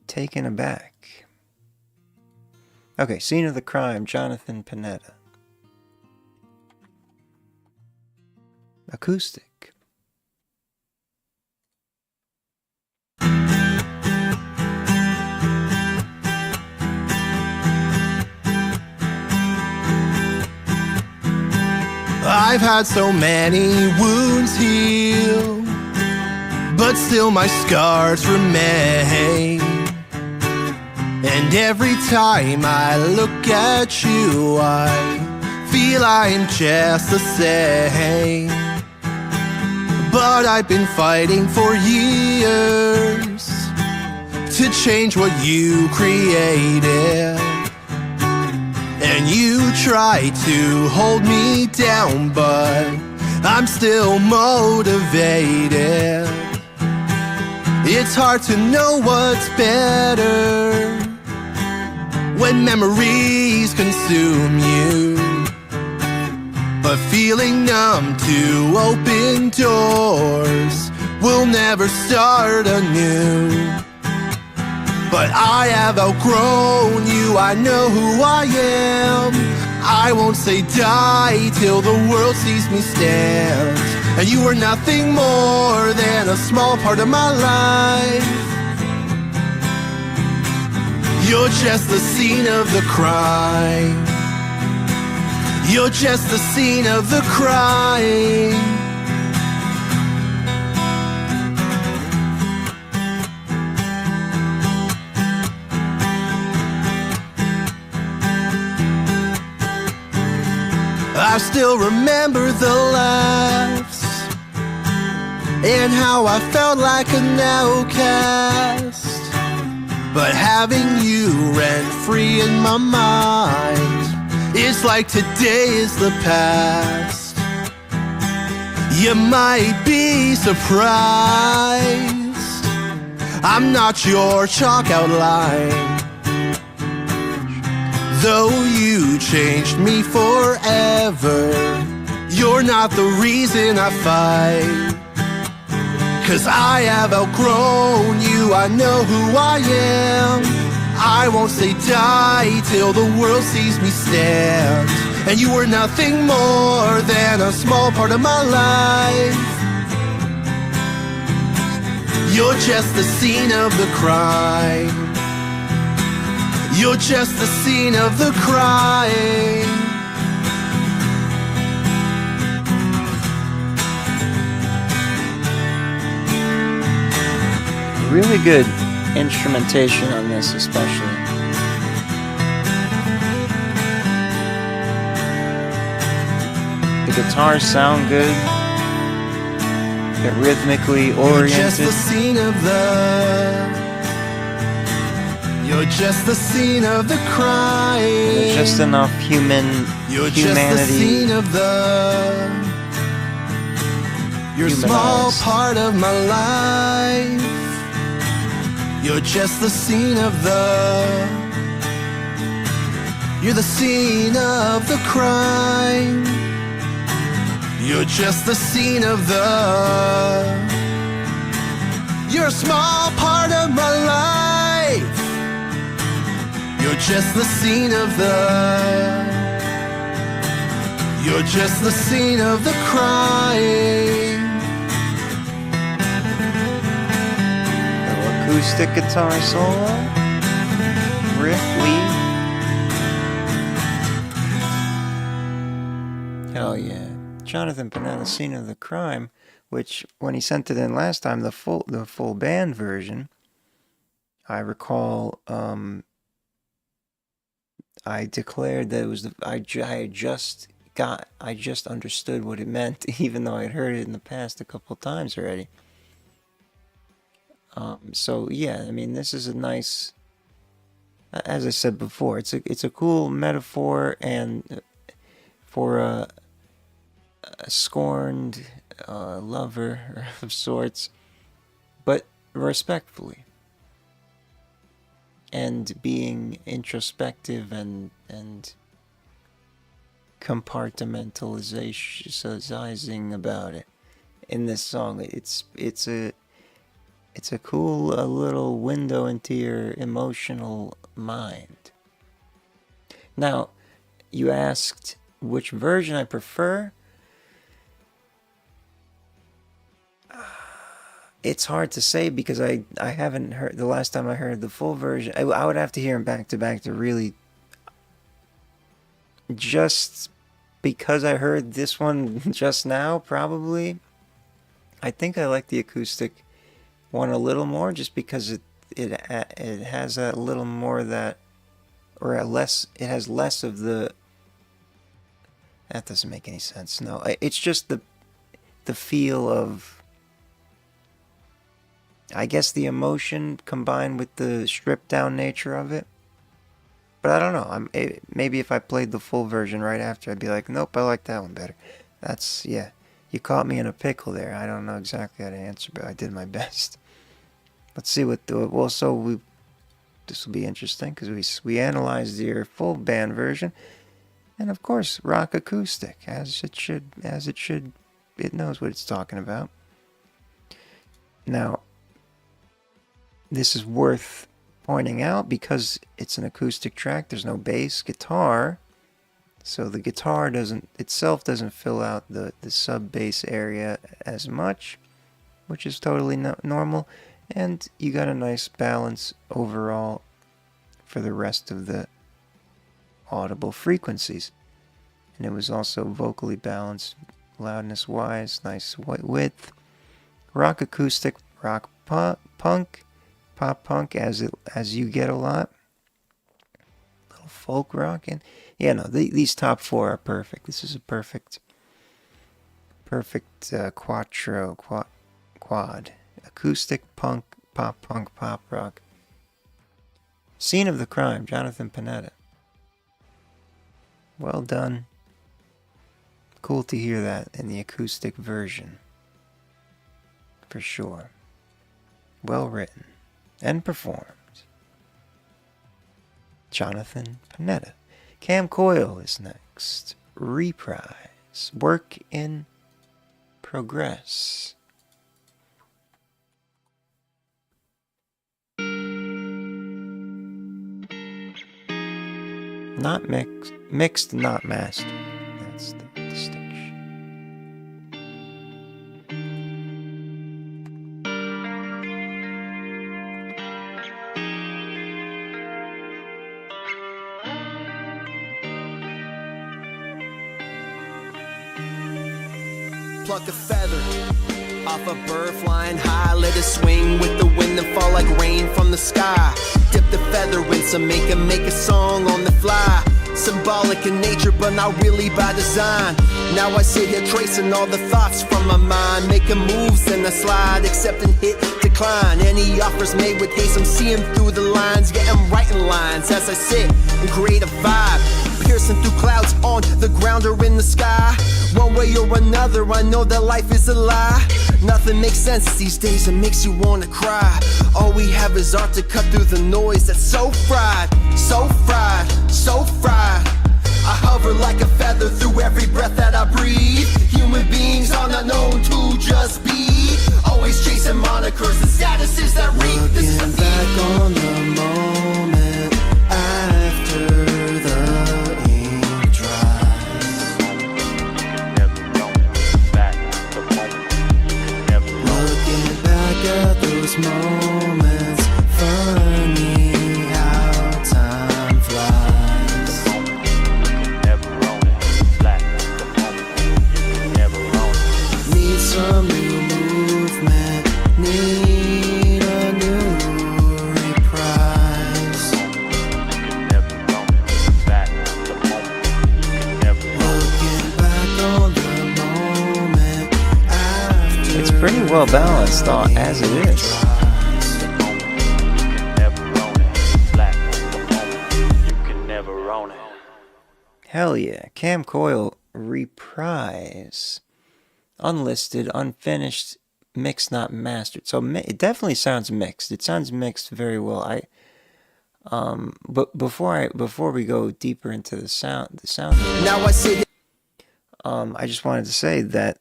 taken aback. Okay, Scene of the Crime, Jonathan Panetta. Acoustic. I've had so many wounds heal, but still my scars remain. And every time I look at you, I feel I'm just the same. But I've been fighting for years to change what you created. And you try to hold me down, but I'm still motivated. It's hard to know what's better when memories consume you, but feeling numb to open doors will never start anew. But I have outgrown you, I know who I am. I won't say die till the world sees me stand. And you are nothing more than a small part of my life. You're just the scene of the crime. You're just the scene of the crime. I still remember the laughs and how I felt like an outcast. But having you rent free in my mind, it's like today is the past. You might be surprised, I'm not your chalk outline. Though you changed me forever, you're not the reason I fight. 'Cause I have outgrown you, I know who I am. I won't say die till the world sees me stand. And you were nothing more than a small part of my life. You're just the scene of the crime. You're just the scene of the crime. Really good instrumentation on this, especially. The guitars sound good. They're rhythmically oriented. You're just the scene of the... You're just the scene of the crime. There's just enough humanity. You're just the scene of the... You're a small part of my life. You're just the scene of the... You're the scene of the crime. You're just the scene of the... You're a small part of my life. You're just the scene of the... You're just the scene of the crime. Acoustic guitar solo, riff lead. Hell yeah. Jonathan Panetta, Scene of the Crime. which when he sent it in last time, the full band version, I recall I declared that it was I just understood what it meant, even though I'd heard it in the past a couple times already. So yeah, I mean, this is a nice, as I said before, it's a cool metaphor and for a scorned lover of sorts, but respectfully, and being introspective and compartmentalizing about it in this song. It's a cool little window into your emotional mind. Now, you asked which version I prefer. It's hard to say because I haven't heard, the last time I heard the full version, I would have to hear them back to back to really, just because I heard this one just now, probably. I think I like the acoustic one a little more, just because it has a little more of that, or less. It has less of the. That doesn't make any sense. No, it's just the feel of, I guess, the emotion combined with the stripped down nature of it. But I don't know. Maybe if I played the full version right after, I'd be like, nope, I like that one better. That's, yeah. You caught me in a pickle there. I don't know exactly how to answer, but I did my best. Let's see what the, well, so this will be interesting because we analyzed your full band version, and of course, rock acoustic, as it should, it knows what it's talking about. Now, this is worth pointing out because it's an acoustic track. There's no bass guitar, so the guitar doesn't fill out the sub bass area as much, which is totally normal, and you got a nice balance overall for the rest of the audible frequencies. And it was also vocally balanced loudness wise, nice width, rock acoustic, rock punk, pop punk as you get a lot, little folk rock, and yeah, no, these top four are perfect. This is a perfect quad, acoustic, punk, pop rock. Scene of the Crime, Jonathan Panetta. Well done. Cool to hear that in the acoustic version, for sure. Well written and performed. Jonathan Panetta. Cam Coyle is next. Reprise. Work in Progress. Not mixed, not mastered. That's the distinction. Pluck a feather off a bird flying high, let it swing with the wind and fall like rain from the sky. Dip the feather in some make a song on the fly. Symbolic in nature, but not really by design. Now I sit here tracing all the thoughts from my mind, making moves in the slide, accepting hit, decline. Any offers made with haste, I'm seeing through the lines, yeah, I'm writing lines as I sit and create a vibe, piercing through clouds on the ground or in the sky. One way or another, I know that life is a lie. Nothing makes sense these days, it makes you wanna cry. All we have is art to cut through the noise that's so fried, so fried, so fried. I hover like a feather through every breath that I breathe. Human beings are not known to just be, always chasing monikers and statuses that read. This is Looking back on the moment after the ink dries. Looking back at those moments, funny how time flies. Need some new well balanced as it is. Hell yeah. Cam Coyle reprise. Unlisted, unfinished, mixed, not mastered. So it definitely sounds mixed. It sounds mixed very well. But before we go deeper into the sound Now I see. I just wanted to say that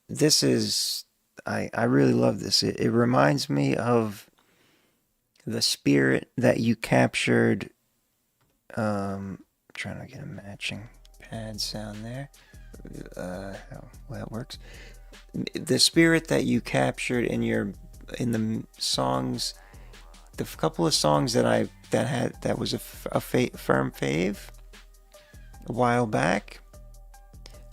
this is, I really love this. It reminds me of the spirit that you captured. Trying to get a matching pad sound there. How that works. The spirit that you captured in the songs, the couple of songs that was a FERM fave a while back.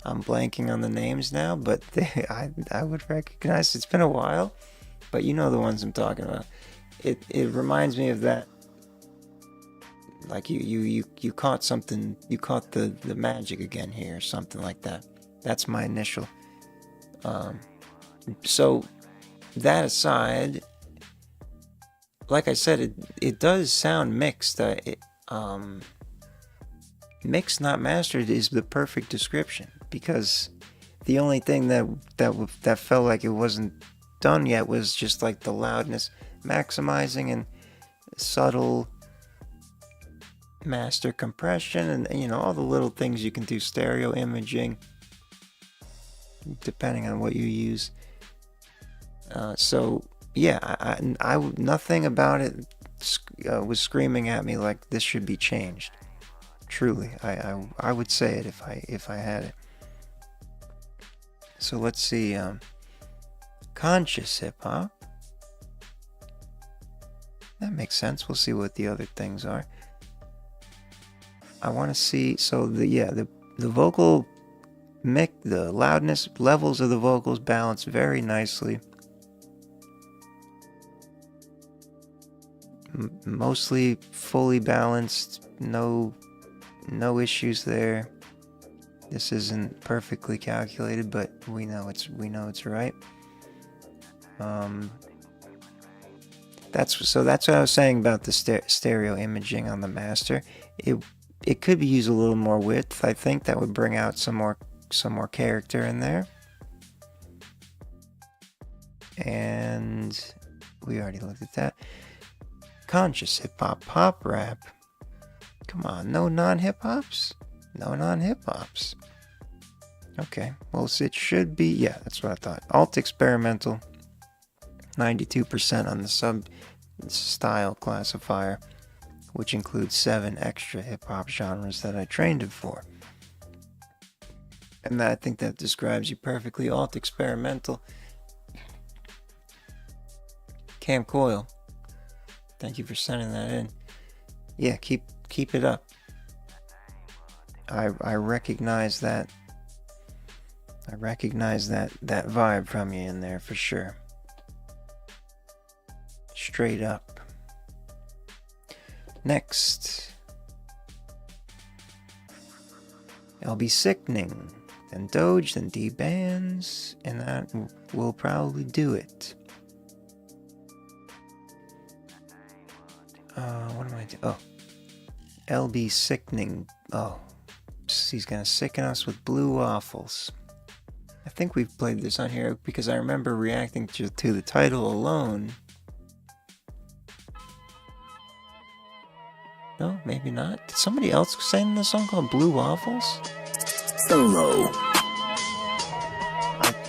I'm blanking on the names now, but I would recognize. It's been a while, but you know the ones I'm talking about. It reminds me of that. Like you caught something. You caught the magic again here, something like that. That's my initial. So that aside, like I said, it does sound mixed. Mixed, not mastered, is the perfect description, because the only thing that felt like it wasn't done yet was just like the loudness maximizing and subtle master compression, and all the little things you can do, stereo imaging, depending on what you use. So yeah, I nothing about it was screaming at me like this should be changed. Truly, I would say it if I had it. So let's see, conscious hip hop. That makes sense. We'll see what the other things are. I want to see, so the vocal mix, the loudness levels of the vocals balance very nicely. Mostly fully balanced, no issues there. This isn't perfectly calculated, but we know it's right. That's what I was saying about the stereo imaging on the master. It could be used a little more width. I think that would bring out some more character in there. And we already looked at that. Conscious hip hop, pop rap. Come on, no non-hip hops? No non-hip hops. Okay, well, it should be, yeah, that's what I thought. Alt experimental, 92% on the sub style classifier, which includes 7 extra hip hop genres that I trained it for. And I think that describes you perfectly. Alt experimental. Cam Coyle, thank you for sending that in. Yeah, keep it up. I recognize that. I recognize that vibe from you in there for sure. Straight up. Next, I'll be sickening, then Doge, then D-Bands, and that will probably do it. What am I doing? Oh, LB sickening. Oh, he's gonna sicken us with blue waffles. I think we've played this on here because I remember reacting to the title alone. No, maybe not. Did somebody else sing this song called Blue Waffles? Hello.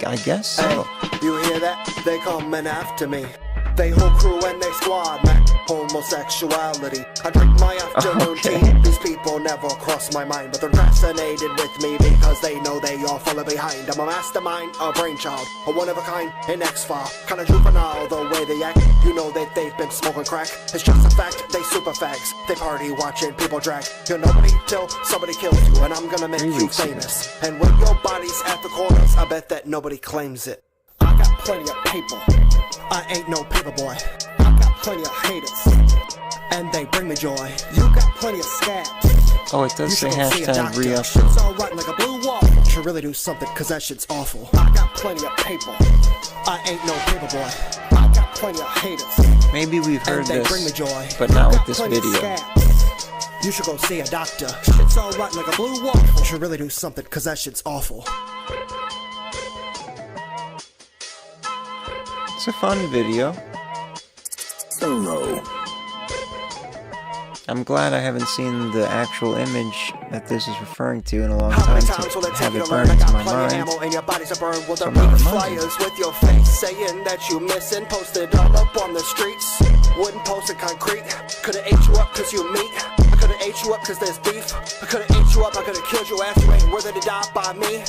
I guess so. Hey, you hear that? They coming after me. They whole crew and they squad, man. Homosexuality. I drink my afternoon tea. These people never cross my mind, but they're fascinated with me because they know they are falling behind. I'm a mastermind, a brainchild, a one of a kind, an X-File. Kinda juvenile the way they act. You know that they've been smoking crack. It's just a fact, they super fags. They party watching people drag. You're nobody till somebody kills you, and I'm gonna make you famous. And when your body's at the corners, I bet that nobody claims it. I got plenty of paper. I ain't no paper boy. I got plenty of haters, and they bring me joy. You got plenty of scabs. Oh, it does say hashtag re-up. Shit's all rotten like a blue wall. Should really do something, cause that shit's awful. I got plenty of paper. I ain't no paper boy. I got plenty of haters. Maybe we've heard And they bring me this, joy. but not You with got this plenty of video. scabs. You should go see a doctor. Shit's alright like a blue waffle. You should really do something, cause that shit's awful. It's a fun video. Thorough. I'm glad I haven't seen the actual image that this is referring to in a long How time many to times will it have take you it to learn? burned I into got my plenty of mind. ammo and your body's a burn. Well, So there I'm not be reminded. flyers with your face saying that you missing. Posted all up on the streets. Wouldn't post it concrete. Could've ate you up cause you meat. I could've ate you up cause there's beef. I could've ate you up, I could've killed your ass. You ain't worthy to die by me.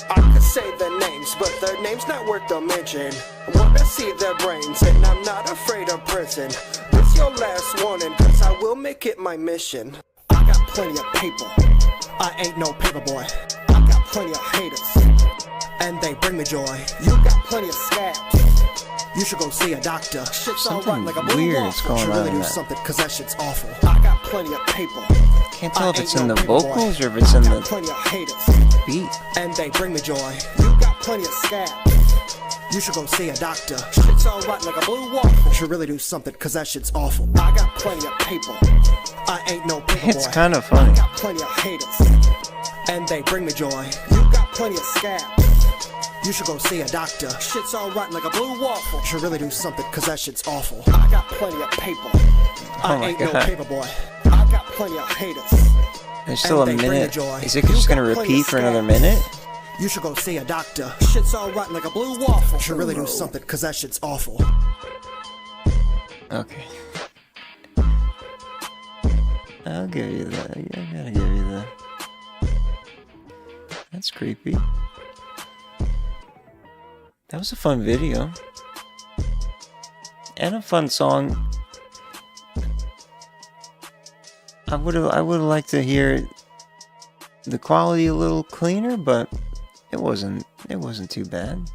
I could say their names, but their name's not worth the mention. I wanna see their brains, and I'm not afraid of prison. This your last warning, cause I will make it my mission. I got plenty of paper. I ain't no paper boy. I got plenty of haters. And they bring me joy. You got plenty of scabs. You should go see a doctor. Shit's Something alright like a blue weird is waffle. going Should on really in do that. something, cause that shit's awful. I got plenty of paper. Can't tell if I it's ain't in no the paper boy. vocals or if it's in I got the plenty of haters. beat. And they bring me joy. You got plenty of scabs. You should go see a doctor. Shit's alright like a blue waffle. Should really do something, cause that shit's awful. I got plenty of paper. I ain't no paper It's boy. kind of funny. I got plenty of haters. And they bring me joy. You got plenty of scabs. You should go see a doctor. Shit's alright like a blue waffle. Should really do something, cause that shit's awful. I got plenty of paper. I my ain't no God. paper boy. I got plenty of haters. There's still a And they bring me minute. joy. Is it You just got gonna plenty repeat of for another scabs. minute? You should go see a doctor. Shit's alright like a blue waffle. Should really do something, cause that shit's awful. Okay. I'll give you that. I gotta give you that. That's creepy. That was a fun video. And a fun song. I would have liked to hear the quality a little cleaner, but it wasn't too bad.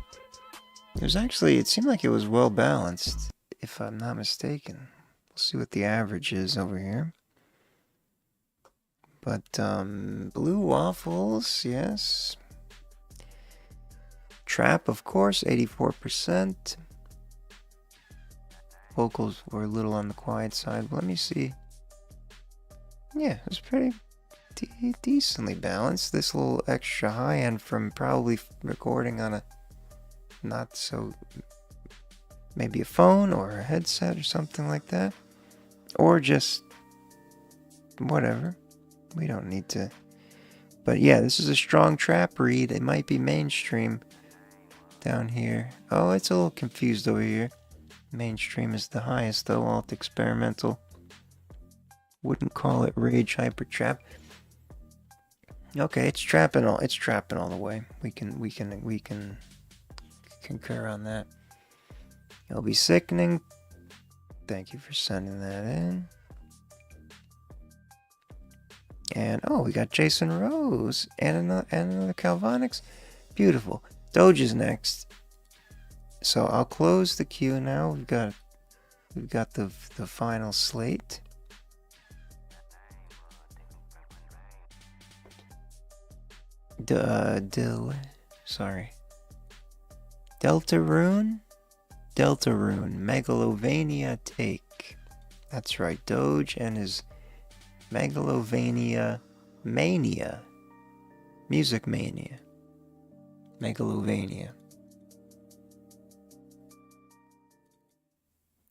It seemed like it was well balanced, if I'm not mistaken. We'll see what the average is over here. But blue waffles, yes. Trap, of course, 84%. Vocals were a little on the quiet side, but let me see. Yeah, it was pretty decently balanced. This little extra high end from probably recording on a not so, maybe a phone or a headset or something like that. Or just whatever. We don't need to. But yeah, this is a strong trap read. It might be mainstream down here. Oh, it's a little confused over here. Mainstream is the highest though. Alt experimental. Wouldn't call it rage hyper trap. Okay, it's trapping all the way. We can concur on that. It'll be sickening. Thank you for sending that in. And oh, we got Jason Rose and another Calvonics. Beautiful. Doge is next. So I'll close the queue now. We've got the final slate. Deltarune, Megalovania Take. That's right, Doge and his Megalovania Mania. Music Mania. Megalovania.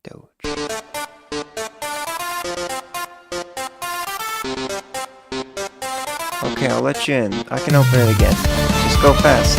Doge. Okay, I'll let you in. I can open it again. Just go fast.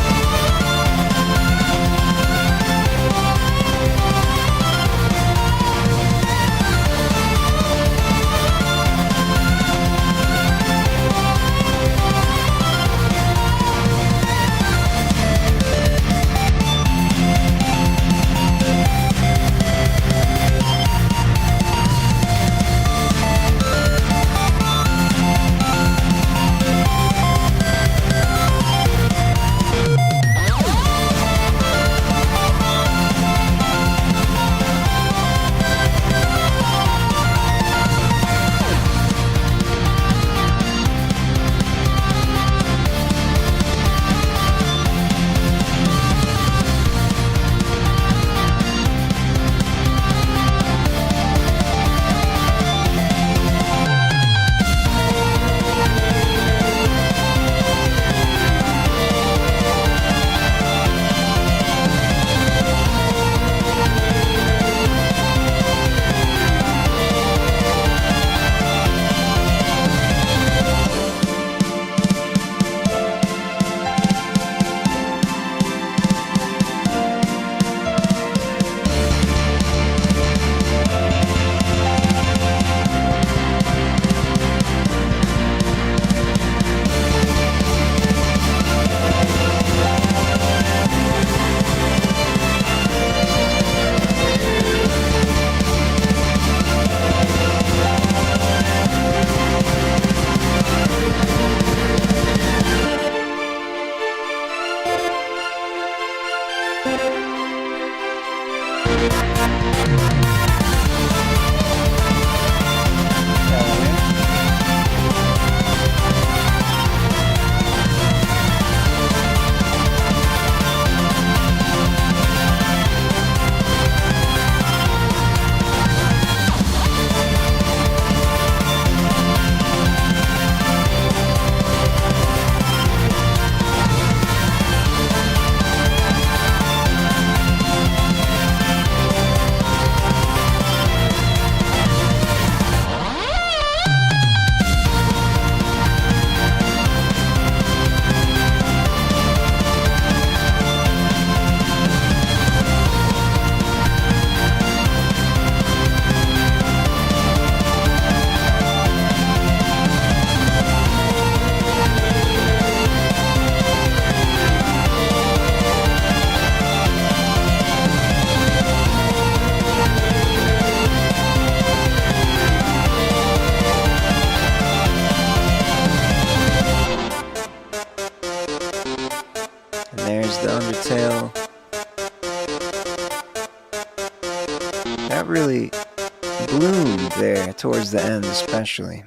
towards the end especially.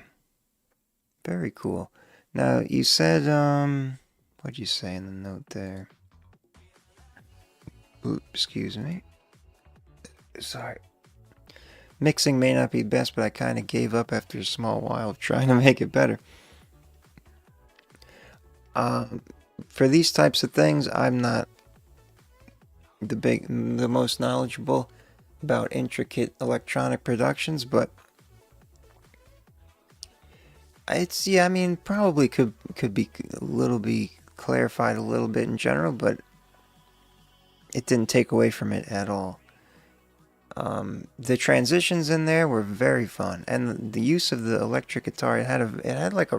Very cool. Now, you said, what'd you say in the note there? Oops, excuse me. Sorry. Mixing may not be best, but I kind of gave up after a small while of trying to make it better. For these types of things, I'm not the most knowledgeable about intricate electronic productions, but it's, yeah, I mean, probably could be clarified a little bit in general, but it didn't take away from it at all. The transitions in there were very fun, and the use of the electric guitar, it had like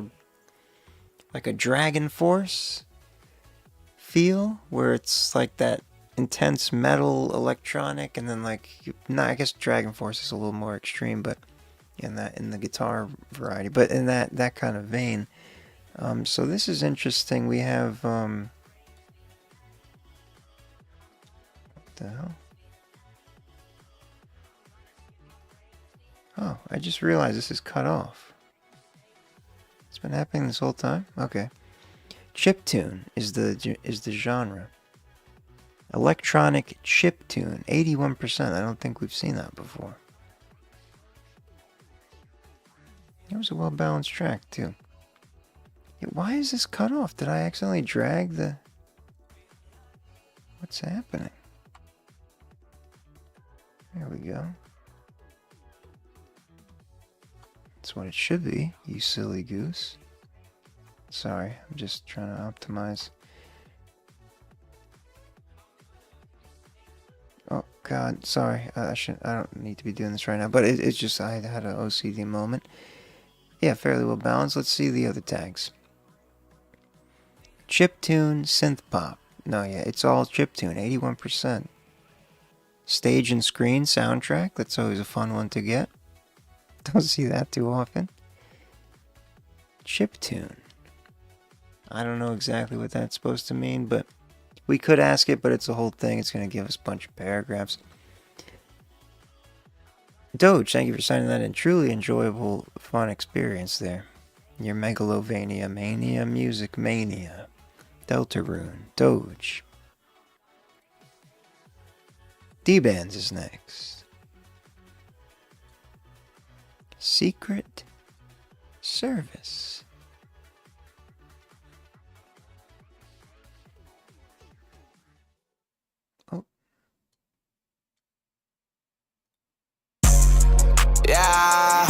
a Dragon Force feel, where it's like that intense metal electronic, and then like, no, I guess Dragon Force is a little more extreme, but in the guitar variety, but in that kind of vein. So this is interesting. We have what the hell? Oh, I just realized this is cut off. It's been happening this whole time? Okay. Chiptune is the genre. Electronic chiptune, 81%. I don't think we've seen that before. It was a well-balanced track, too. Yeah, why is this cut off? Did I accidentally drag the... What's happening? There we go. That's what it should be, you silly goose. Sorry, I'm just trying to optimize. Oh God, sorry. I don't need to be doing this right now, but it's just I had an OCD moment. Yeah, fairly well balanced. Let's see the other tags. Chiptune, synth pop. No, yeah, it's all chiptune, 81%. Stage and screen soundtrack. That's always a fun one to get. Don't see that too often. Chiptune. I don't know exactly what that's supposed to mean, but we could ask it, but it's a whole thing. It's going to give us a bunch of paragraphs. Doge, thank you for signing that in. Truly enjoyable, fun experience there. Your Megalovania, Mania, Music Mania. Deltarune, Doge. D-Bands is next. Secret Service. Oh. Yeah.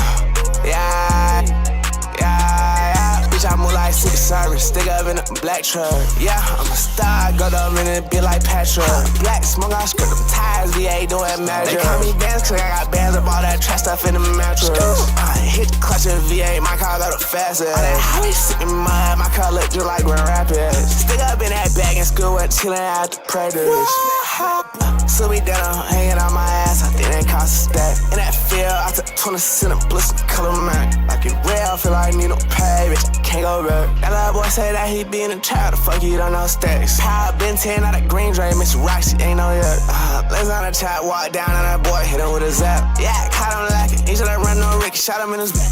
Bitch, I move like Secret Service. Stick up in a black truck. Yeah, I'm a star. Go up in it, be like Patrick. Black smoke, I skirt them tires. VA doing magic. They call me bands, cause I got bands of all that trash stuff in the mattress. I hit the clutch of VA, my car go the fastest. All that highway sipping mud, my car look just like Grand Rapids. Stick up in that bag in school, chillin' out the practice. So we down, hanging on my ass, I think that cost a stack. In that field, I took 20 cent a bliss and color man. Like it real, feel like I need no pay, bitch, I can't go back. That little boy say that he be in the trap, the fuck you don't know stacks. Power been 10 out of green drain, Miss Rock, she ain't know yet. Let's on the chat, walk down on that boy, hit him with a zap. Yeah, caught him lacking, he should have run no Rick, shot him in his back.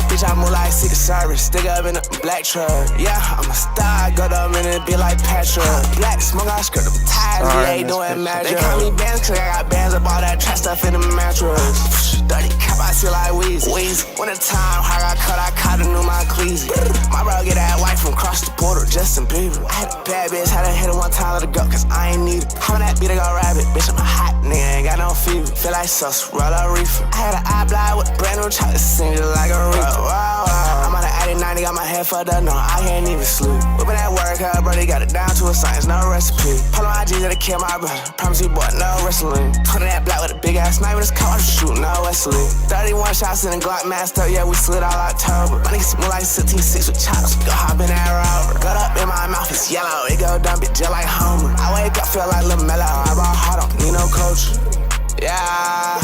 Bitch, I move like Secret Service, stick up in a black truck. Yeah, I'm a star, go up in it, be like Patrick. Black smoke, I skirt them tires, VA doing magic. They call me bands, cause I got bands of all that trash stuff in the mattress. Dirty cap, I feel like Weezy. When the time I got cut, I caught a new Moncleezy. My bro get that white from cross the border, Justin Bieber. I had a bad bitch, had to hit her one time, let her go, cause I ain't need it. How that beat, I go rabbit, bitch, I'm a hot nigga, ain't got no fever. Feel like sauce, roll a reefer. I had an eye blind with a brand new chocolate, sing it like a reefer. I'm on the 80-90, got my head fucked up, no, I can't even sleep. Whipping that work, her brother got it down to a science, no recipe. Pull on my G's that'll kill my brother, promise you boy, no wrestling. Putting that black with a big ass knife, with his car, shooting, no Wesley. 31 shots in a Glock master, yeah, we slid all October. My niggas smell like 16-6 with chops, go hop in that rover. Got up in my mouth, it's yellow, it go dumb, it just like Homer. I wake up, feel like LaMelo, I ball hard, don't need no coach. Yeah.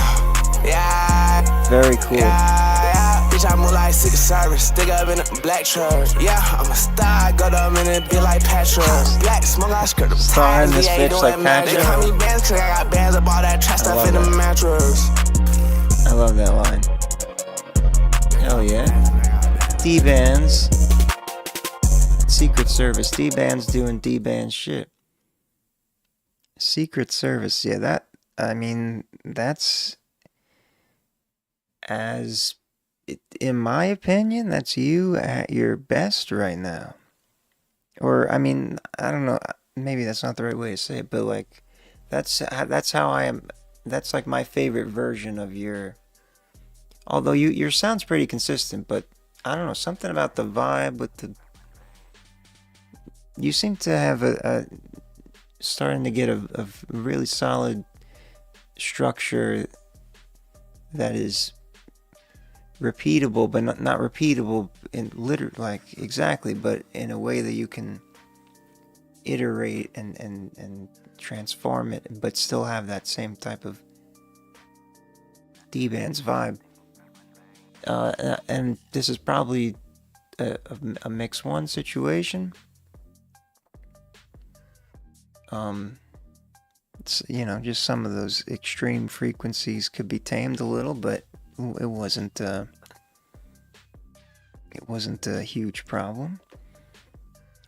Very cool. Bitch, Bitch, I move like Secret Service. Stick up in a black truck. Yeah, I'm a star. Go up in it, be like Patrick. Black smoke, I skirt the Star in this tires. bitch like They Patrick. call me bands cause I got bands up all that trash I stuff love in the that. mattress. I love that line. Hell yeah. D-bands. Secret Service. D-bands doing D-band shit. Secret Service. Yeah, that, I mean, that's, as, in my opinion, that's you at your best right now. Or, I mean, I don't know, maybe that's not the right way to say it, but like, that's how I am, that's like my favorite version of your, although your sound's pretty consistent, but I don't know, something about the vibe with the, you seem to have a starting to get a really solid structure that is repeatable, but not repeatable in like exactly, but in a way that you can iterate and transform it, but still have that same type of D-bands vibe. And this is probably a mix 1 situation. It's, you know, just some of those extreme frequencies could be tamed a little, but it wasn't a huge problem.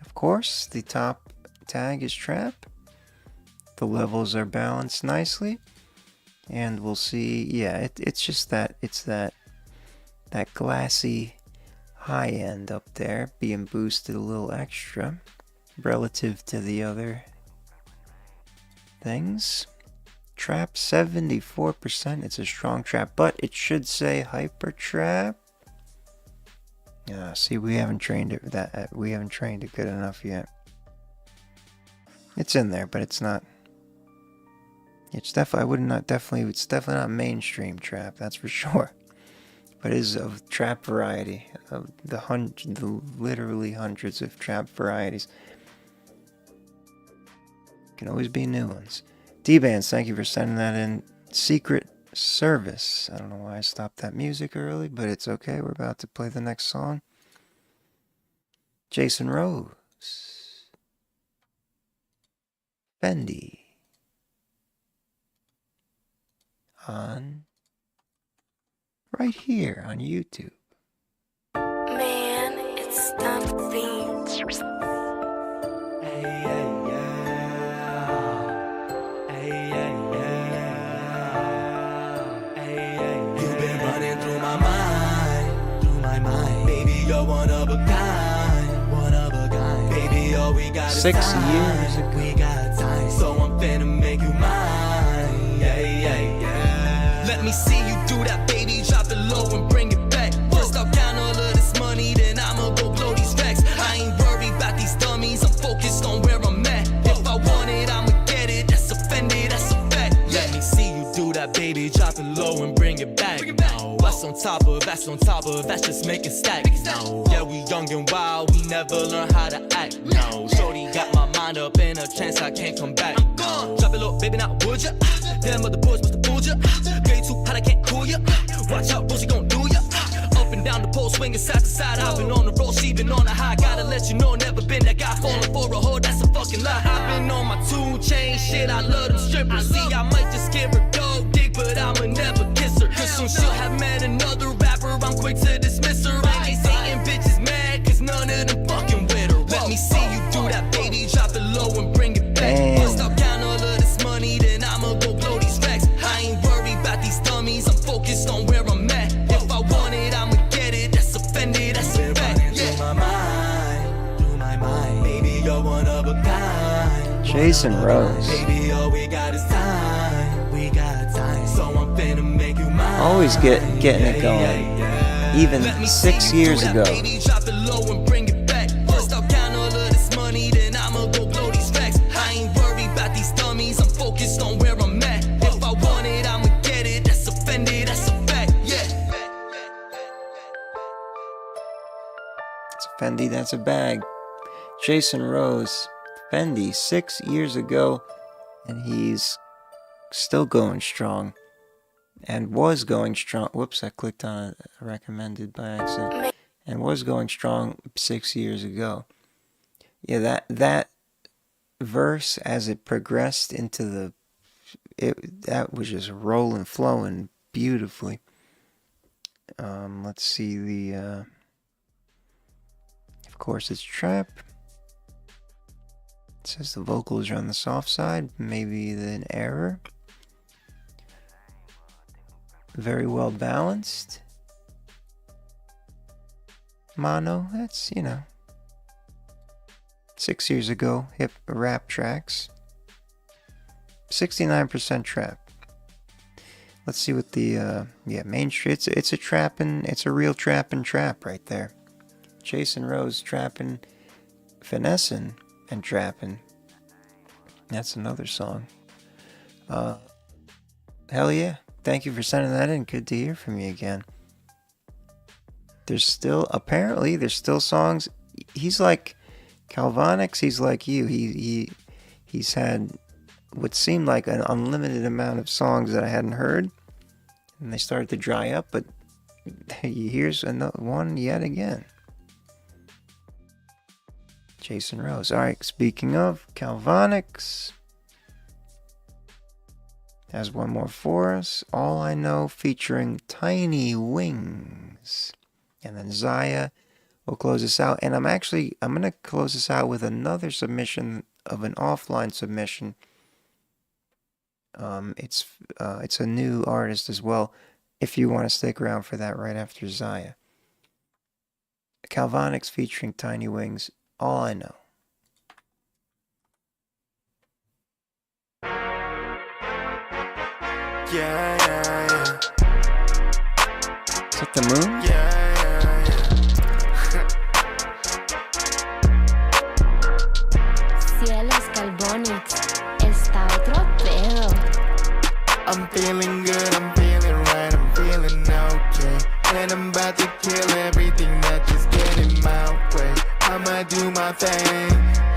Of course, the top tag is trap. The levels are balanced nicely, and we'll see. Yeah, it's just that that glassy high end up there being boosted a little extra relative to the other things. Trap 74%. It's a strong trap, but it should say hyper trap. Yeah, see, we haven't trained it we haven't trained it good enough yet. It's in there, but it's not. It's definitely it's definitely not mainstream trap, that's for sure. But it is of trap variety, of the literally hundreds of trap varieties. Can always be new ones. D-bands, thank you for sending that in. Secret Service. I don't know why I stopped that music early, but it's okay. We're about to play the next song. Jason Rose. Fendi. On right here on YouTube. Man, it's time to be. You've been running through my mind, baby, you're one of a kind, baby, all we got is 6 time. years ago. We got time, so I'm finna make you mine, yeah. Let me see you do that, baby, drop it low and bring it back. First I'll count all of this money, then I'ma go blow these racks. I ain't worried about these dummies, I'm focused on where I'm at. If I want it, I'ma get it, that's offended, that's a fact. Let me see you do that, baby, drop it low and bring it back. No, that's on top of, that's just make it stack. No, yeah, we young and wild, we never learn how to act. No, shorty got my mind up in a chance I can't come back. No, drop it low, baby, now would ya? Them other boys must have fooled ya. Way too hot, I can't cool ya. Watch out, bro, she gon' do ya. Up and down the pole, swinging side to side. I've been on the road, she been on the high. Gotta let you know, never been that guy falling for a hoe. That's a fucking lie. I've been on my 2 chain shit. I love them strippers. See, I might just give her gold dick, but I'ma never kiss her. Cause soon she'll have met another rapper. I'm quick to dismiss her. I ain't saying bitches mad, cause none of them fucking with her. Let me see you do that, baby. Drop it low and bring it back. First I'll count all of this money, then I'ma go blow these racks. I ain't worried about these dummies. I'm focused on where I'm at. If I want it, I'ma get it. That's offended, that's a fact. Through my mind, baby, you're one of a kind. Jason Rose. Baby, all we got is time. We got time, so I'm finna make you mine. Always getting it going. Even 6 years ago. Baby, drop it low and bring it back. First I'll count all of this money, then I'ma go blow these racks. I ain't worried about these dummies. I'm focused on where I'm at. If I want it, I'ma get it. That's offended, that's a fact. Yeah. It's a Fendi, that's a bag. Jason Rose, Fendi, 6 years ago, and he's still going strong. and was going strong. Whoops, I clicked on it, recommended by accident. And was going strong 6 years ago. Yeah, that verse as it progressed into that was just rolling, flowing beautifully. Let's see of course it's trap. It says the vocals are on the soft side, maybe an error. Very well balanced. Mono, that's, 6 years ago, hip rap tracks. 69% trap. Let's see what the, Main Street, it's a trappin', it's a real trappin' trap right there. Jason Rose trappin', finessin', and trappin'. That's another song. Hell yeah. Thank you for sending that in. Good to hear from you again. There's still songs. He's like Calvonics, he's like you. He's had what seemed like an unlimited amount of songs that I hadn't heard. And they started to dry up, but here's another one yet again. Jason Rose. Alright, speaking of Calvonics, has one more for us. All I Know featuring Tiny Wings. And then Zaya will close this out. And I'm going to close this out with another submission of an offline submission. It's a new artist as well, if you want to stick around for that right after Zaya. Calvonics featuring Tiny Wings, All I Know. Yeah, yeah, yeah. Is that the moon? Yeah. Cielos Calvonics, está otro pedo. I'm feeling good, I'm feeling right, I'm feeling okay. And I'm about to kill everything that just get in my way. I'ma do my thing,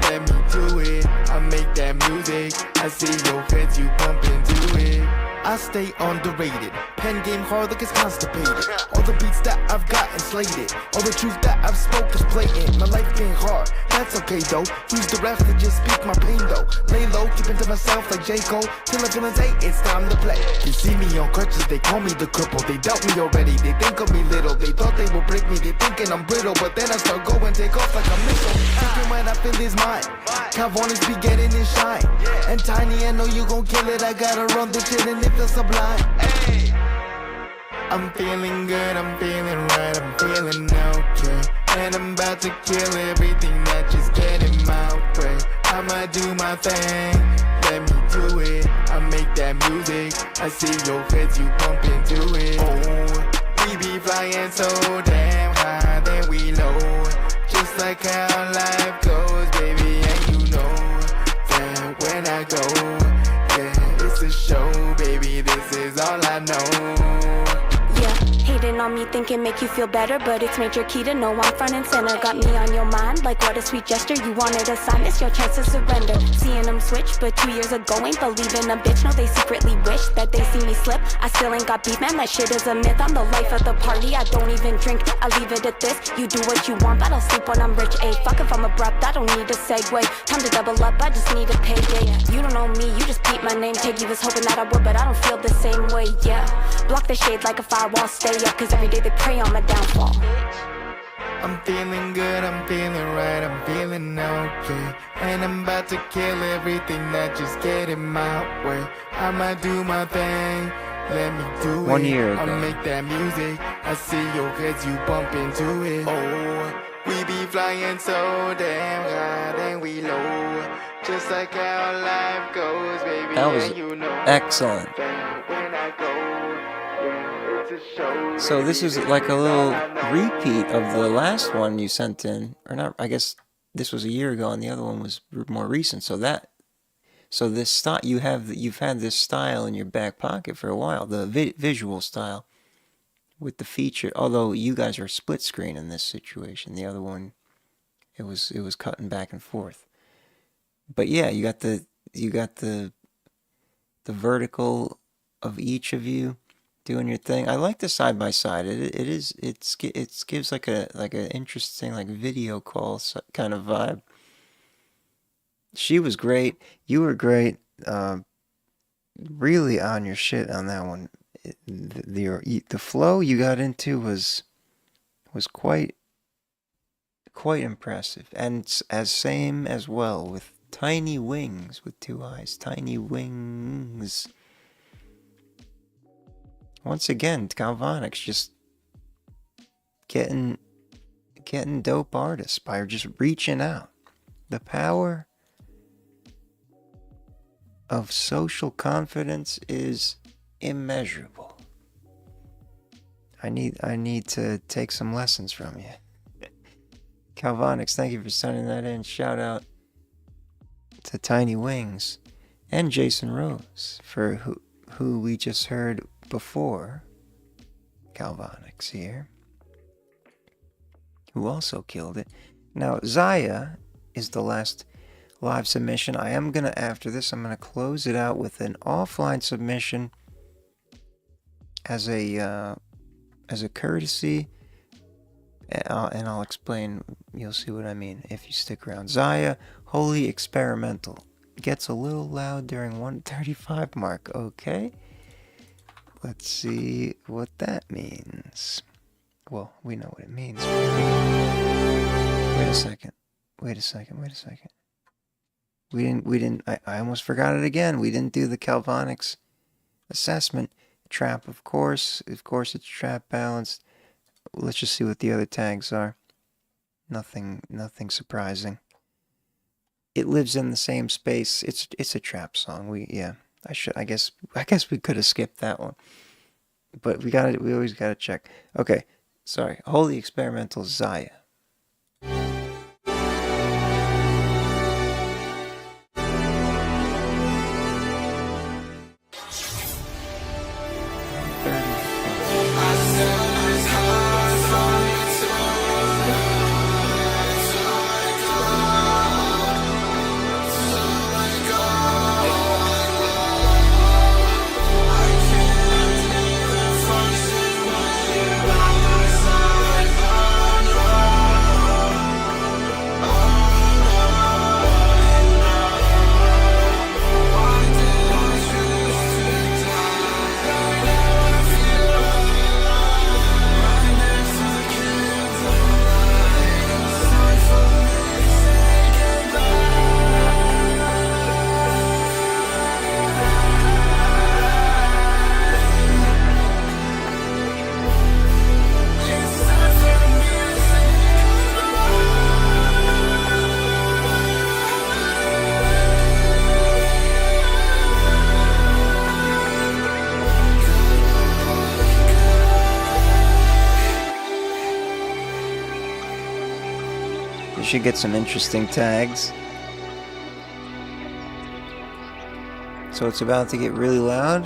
let me do it. I make that music, I see your heads, you bump into it. I stay underrated, pen game hard like it's constipated. All the beats that I've gotten slated, all the truth that I've spoke is blatant. My life being hard, that's okay though. Use the rest to just speak my pain though. Lay low, keep it to myself like J. Cole. Till I'm feeling tight, it's time to play. You see me on crutches, they call me the cripple. They doubt me already, they think of me little. They thought they would break me, they thinking I'm brittle. But then I start going, take off like a missile. Thinking what I feel is mine. Calvonics be getting it shine. And Tiny, I know you gon' kill it. I gotta run this shit and it feels sublime. I'm feeling good, I'm feeling right, I'm feeling okay. And I'm about to kill everything that just get in my way. I'ma do my thing, let me do it. I make that music, I see your heads, you bump into it. Oh, we be flying so damn high, then we low. Just like how life goes, baby, and you know that when I go, yeah, it's a show, baby, this is all I know. Yeah, hating on me thinking make you feel better, but it's major key to know I'm front and center. Got me on your mind, like what a sweet gesture. You wanted a sign, it's your chance to surrender. Seeing them switch, but 2 years ago ain't believing a bitch. No, they secretly wish that they see me slip. I still ain't got beef, man, that shit is a myth. I'm the life of the party, I don't even drink. I leave it at this, you do what you want, but I'll sleep when I'm rich. Ayy, fuck if I'm abrupt, I don't need a segue. Time to double up, I just need a payday. You don't know me, you just beat my name tag. You was hoping that I would, but I don't feel the same way, yeah. Block the shade like a firewall, stay up, cause every day they pray on my downfall. I'm feeling good, I'm feeling right, I'm feeling okay. And I'm about to kill everything that just get in my way. I'ma do my thing, let me do it. 1 year ago. I'll make that music, I see your heads, you bump into it. Oh, we be flying so damn high, then we low. Just like how life goes, baby, That was and you know excellent. that when I go, yeah, it's a show. So this is like a little repeat of the last one you sent in, or not? I guess this was a year ago, and the other one was more recent. So this style you've had this style in your back pocket for a while, the visual style with the feature. Although you guys are split screen in this situation, the other one it was cutting back and forth. But yeah, you got the vertical of each of you doing your thing. I like the side by side. It gives like a interesting like video call kind of vibe. She was great. You were great. Really on your shit on that one. The flow you got into was quite impressive, and as same as well with tiny wings with two eyes. Tiny wings. Once again, Galvanics just getting dope artists by just reaching out. The power of social confidence is immeasurable. I need to take some lessons from you. Galvanics, thank you for sending that in. Shout out to Tiny Wings and Jason Rose for who we just heard before Galvanics here, who also killed it. Now, Zaya is the last live submission. I am gonna, after this, I'm gonna close it out with an offline submission as a courtesy, and I'll explain. You'll see what I mean if you stick around. Zaya, Holy Experimental, gets a little loud during 135 mark. Okay, let's see what that means. Well, we know what it means. Wait a second. We didn't, I almost forgot it again. We didn't do the Galvanics assessment. Trap, of course it's trap balanced. Let's just see what the other tags are. Nothing surprising. It lives in the same space. It's a trap song. I guess we could have skipped that one. But we always gotta check. Okay, sorry. Holy Experimental, Zaya. Should get some interesting tags. So it's about to get really loud.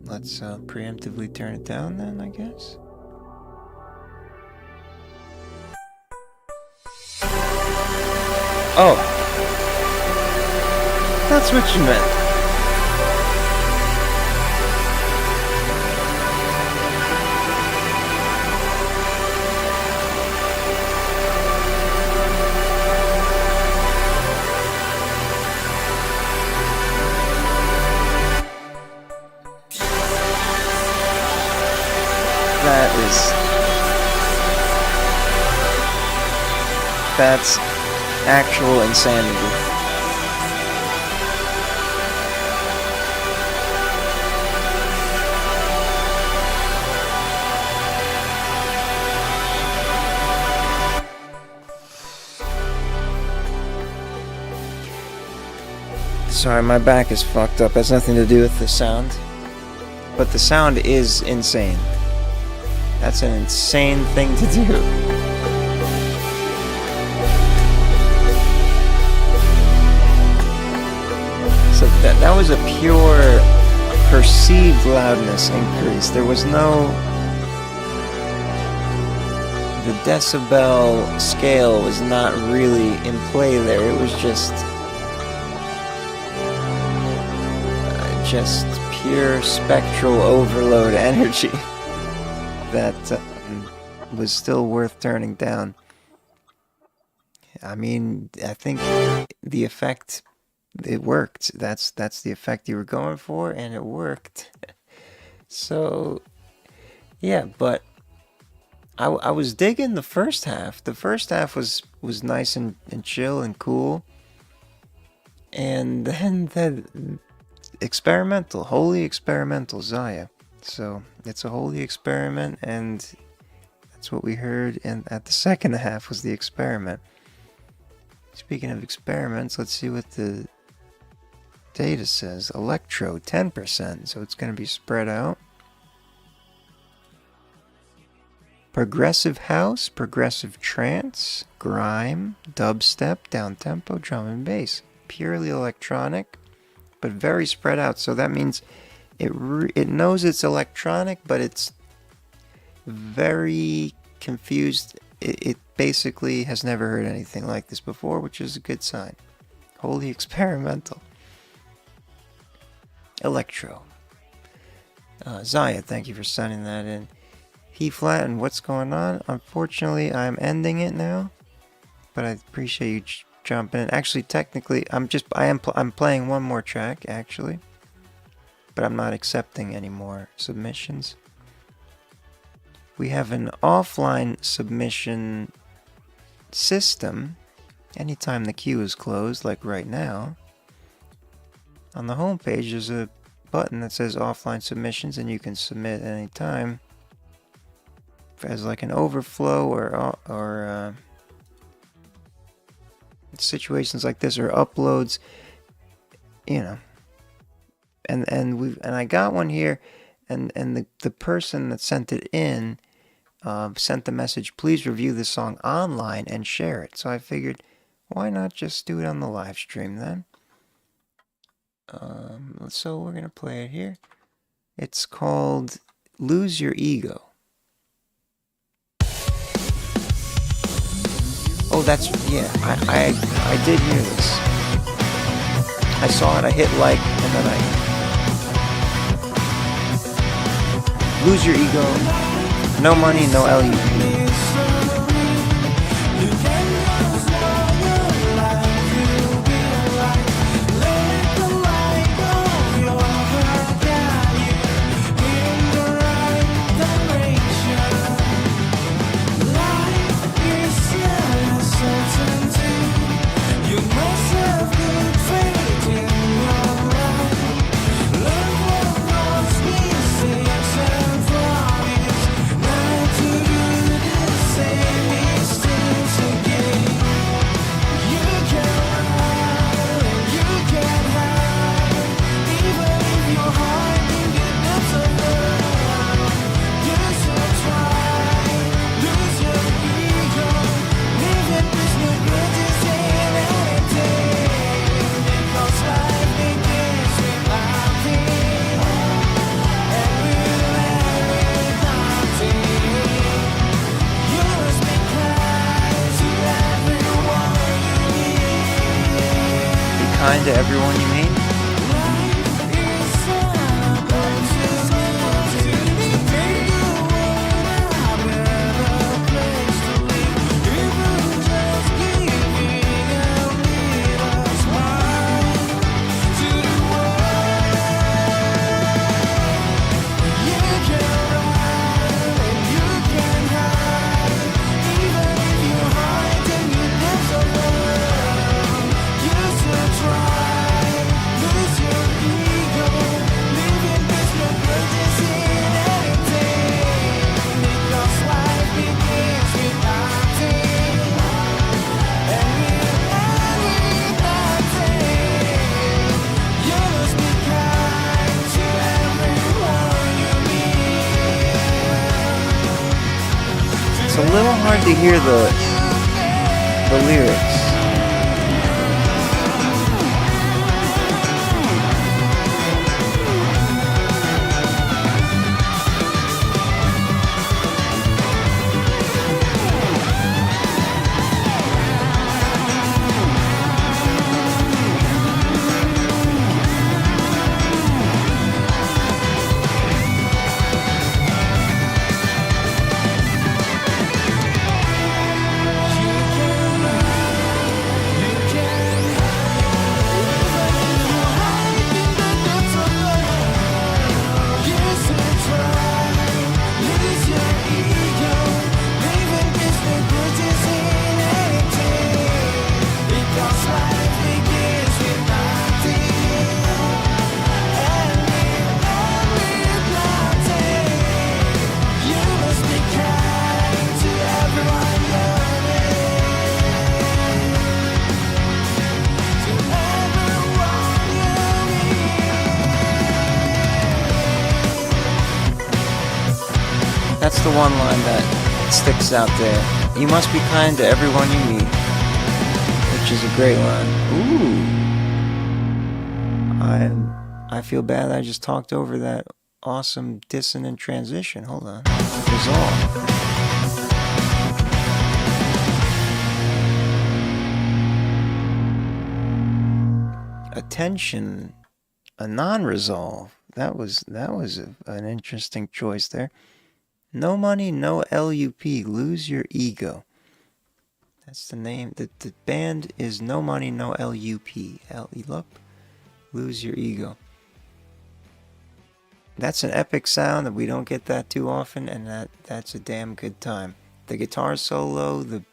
Let's preemptively turn it down then, I guess. Oh, that's what you meant. That's actual insanity. Sorry, my back is fucked up. It has nothing to do with the sound. But the sound is insane. That's an insane thing to do. So that was a pure perceived loudness increase. There was no... The decibel scale was not really in play there. It was just just pure spectral overload energy that was still worth turning down. I mean, I think the effect, it worked. That's the effect you were going for, and it worked. So, yeah, but I was digging the first half. The first half was nice and chill and cool. And then the experimental, wholly experimental Zaya. So it's a holy experiment, and that's what we heard. And at the second half was the experiment. Speaking of experiments, let's see what the data says. Electro, 10%, so it's going to be spread out. Progressive house, progressive trance, grime, dubstep, downtempo, drum and bass. Purely electronic, but very spread out. So that means it knows it's electronic, but it's very confused. It basically has never heard anything like this before, which is a good sign. Wholly experimental. Electro. Zaya, thank you for sending that in. He flattened. What's going on? Unfortunately, I'm ending it now, but I appreciate you jumping in. Actually, technically, I'm playing one more track actually, but I'm not accepting any more submissions. We have an offline submission system. Anytime the queue is closed, like right now, on the home page there's a button that says offline submissions, and you can submit anytime as like an overflow or situations like this, or uploads, you know. And I got one here, and the person that sent it in sent the message, please review this song online and share it. So I figured, why not just do it on the live stream then? So we're gonna play it here. It's called Lose Your Ego. Oh, that's, yeah, I did hear this. I saw it, I hit like, and then I... Lose Your Ego. No money, no LUP. Kind to everyone you meet. It's a little hard to hear the lyrics. that's the one line that sticks out there. You must be kind to everyone you meet, which is a great line. Ooh. I feel bad I just talked over that awesome dissonant transition. Hold on. Resolve. Attention, a non-resolve. That was an interesting choice there. No money, no LUP. Lose your ego. That's the name. The band is No Money, No LUP. LUP. Lose your ego. That's an epic sound that we don't get that too often, and that's a damn good time. The guitar solo, the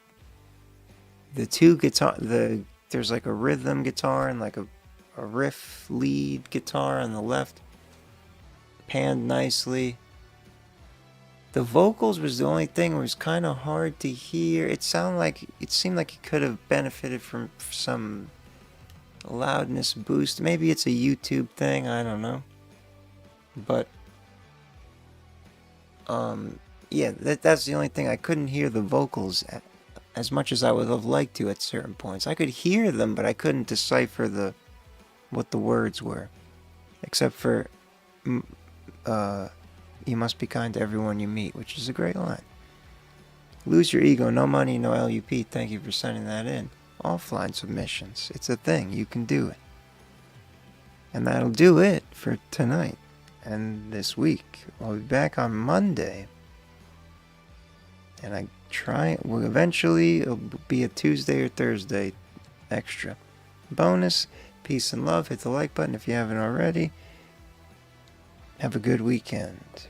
two guitar, there's like a rhythm guitar and like a riff lead guitar on the left, panned nicely. The vocals was the only thing that was kind of hard to hear. It seemed like it could have benefited from some loudness boost. Maybe it's a YouTube thing, I don't know. But yeah, that's the only thing. I couldn't hear the vocals as much as I would have liked to at certain points. I could hear them, but I couldn't decipher what the words were, except for you must be kind to everyone you meet, which is a great line. Lose your ego, no money, no LUP. Thank you for sending that in. Offline submissions. It's a thing. You can do it. And that'll do it for tonight and this week. I'll be back on Monday. And eventually it'll be a Tuesday or Thursday extra. Bonus. Peace and love. Hit the like button if you haven't already. Have a good weekend.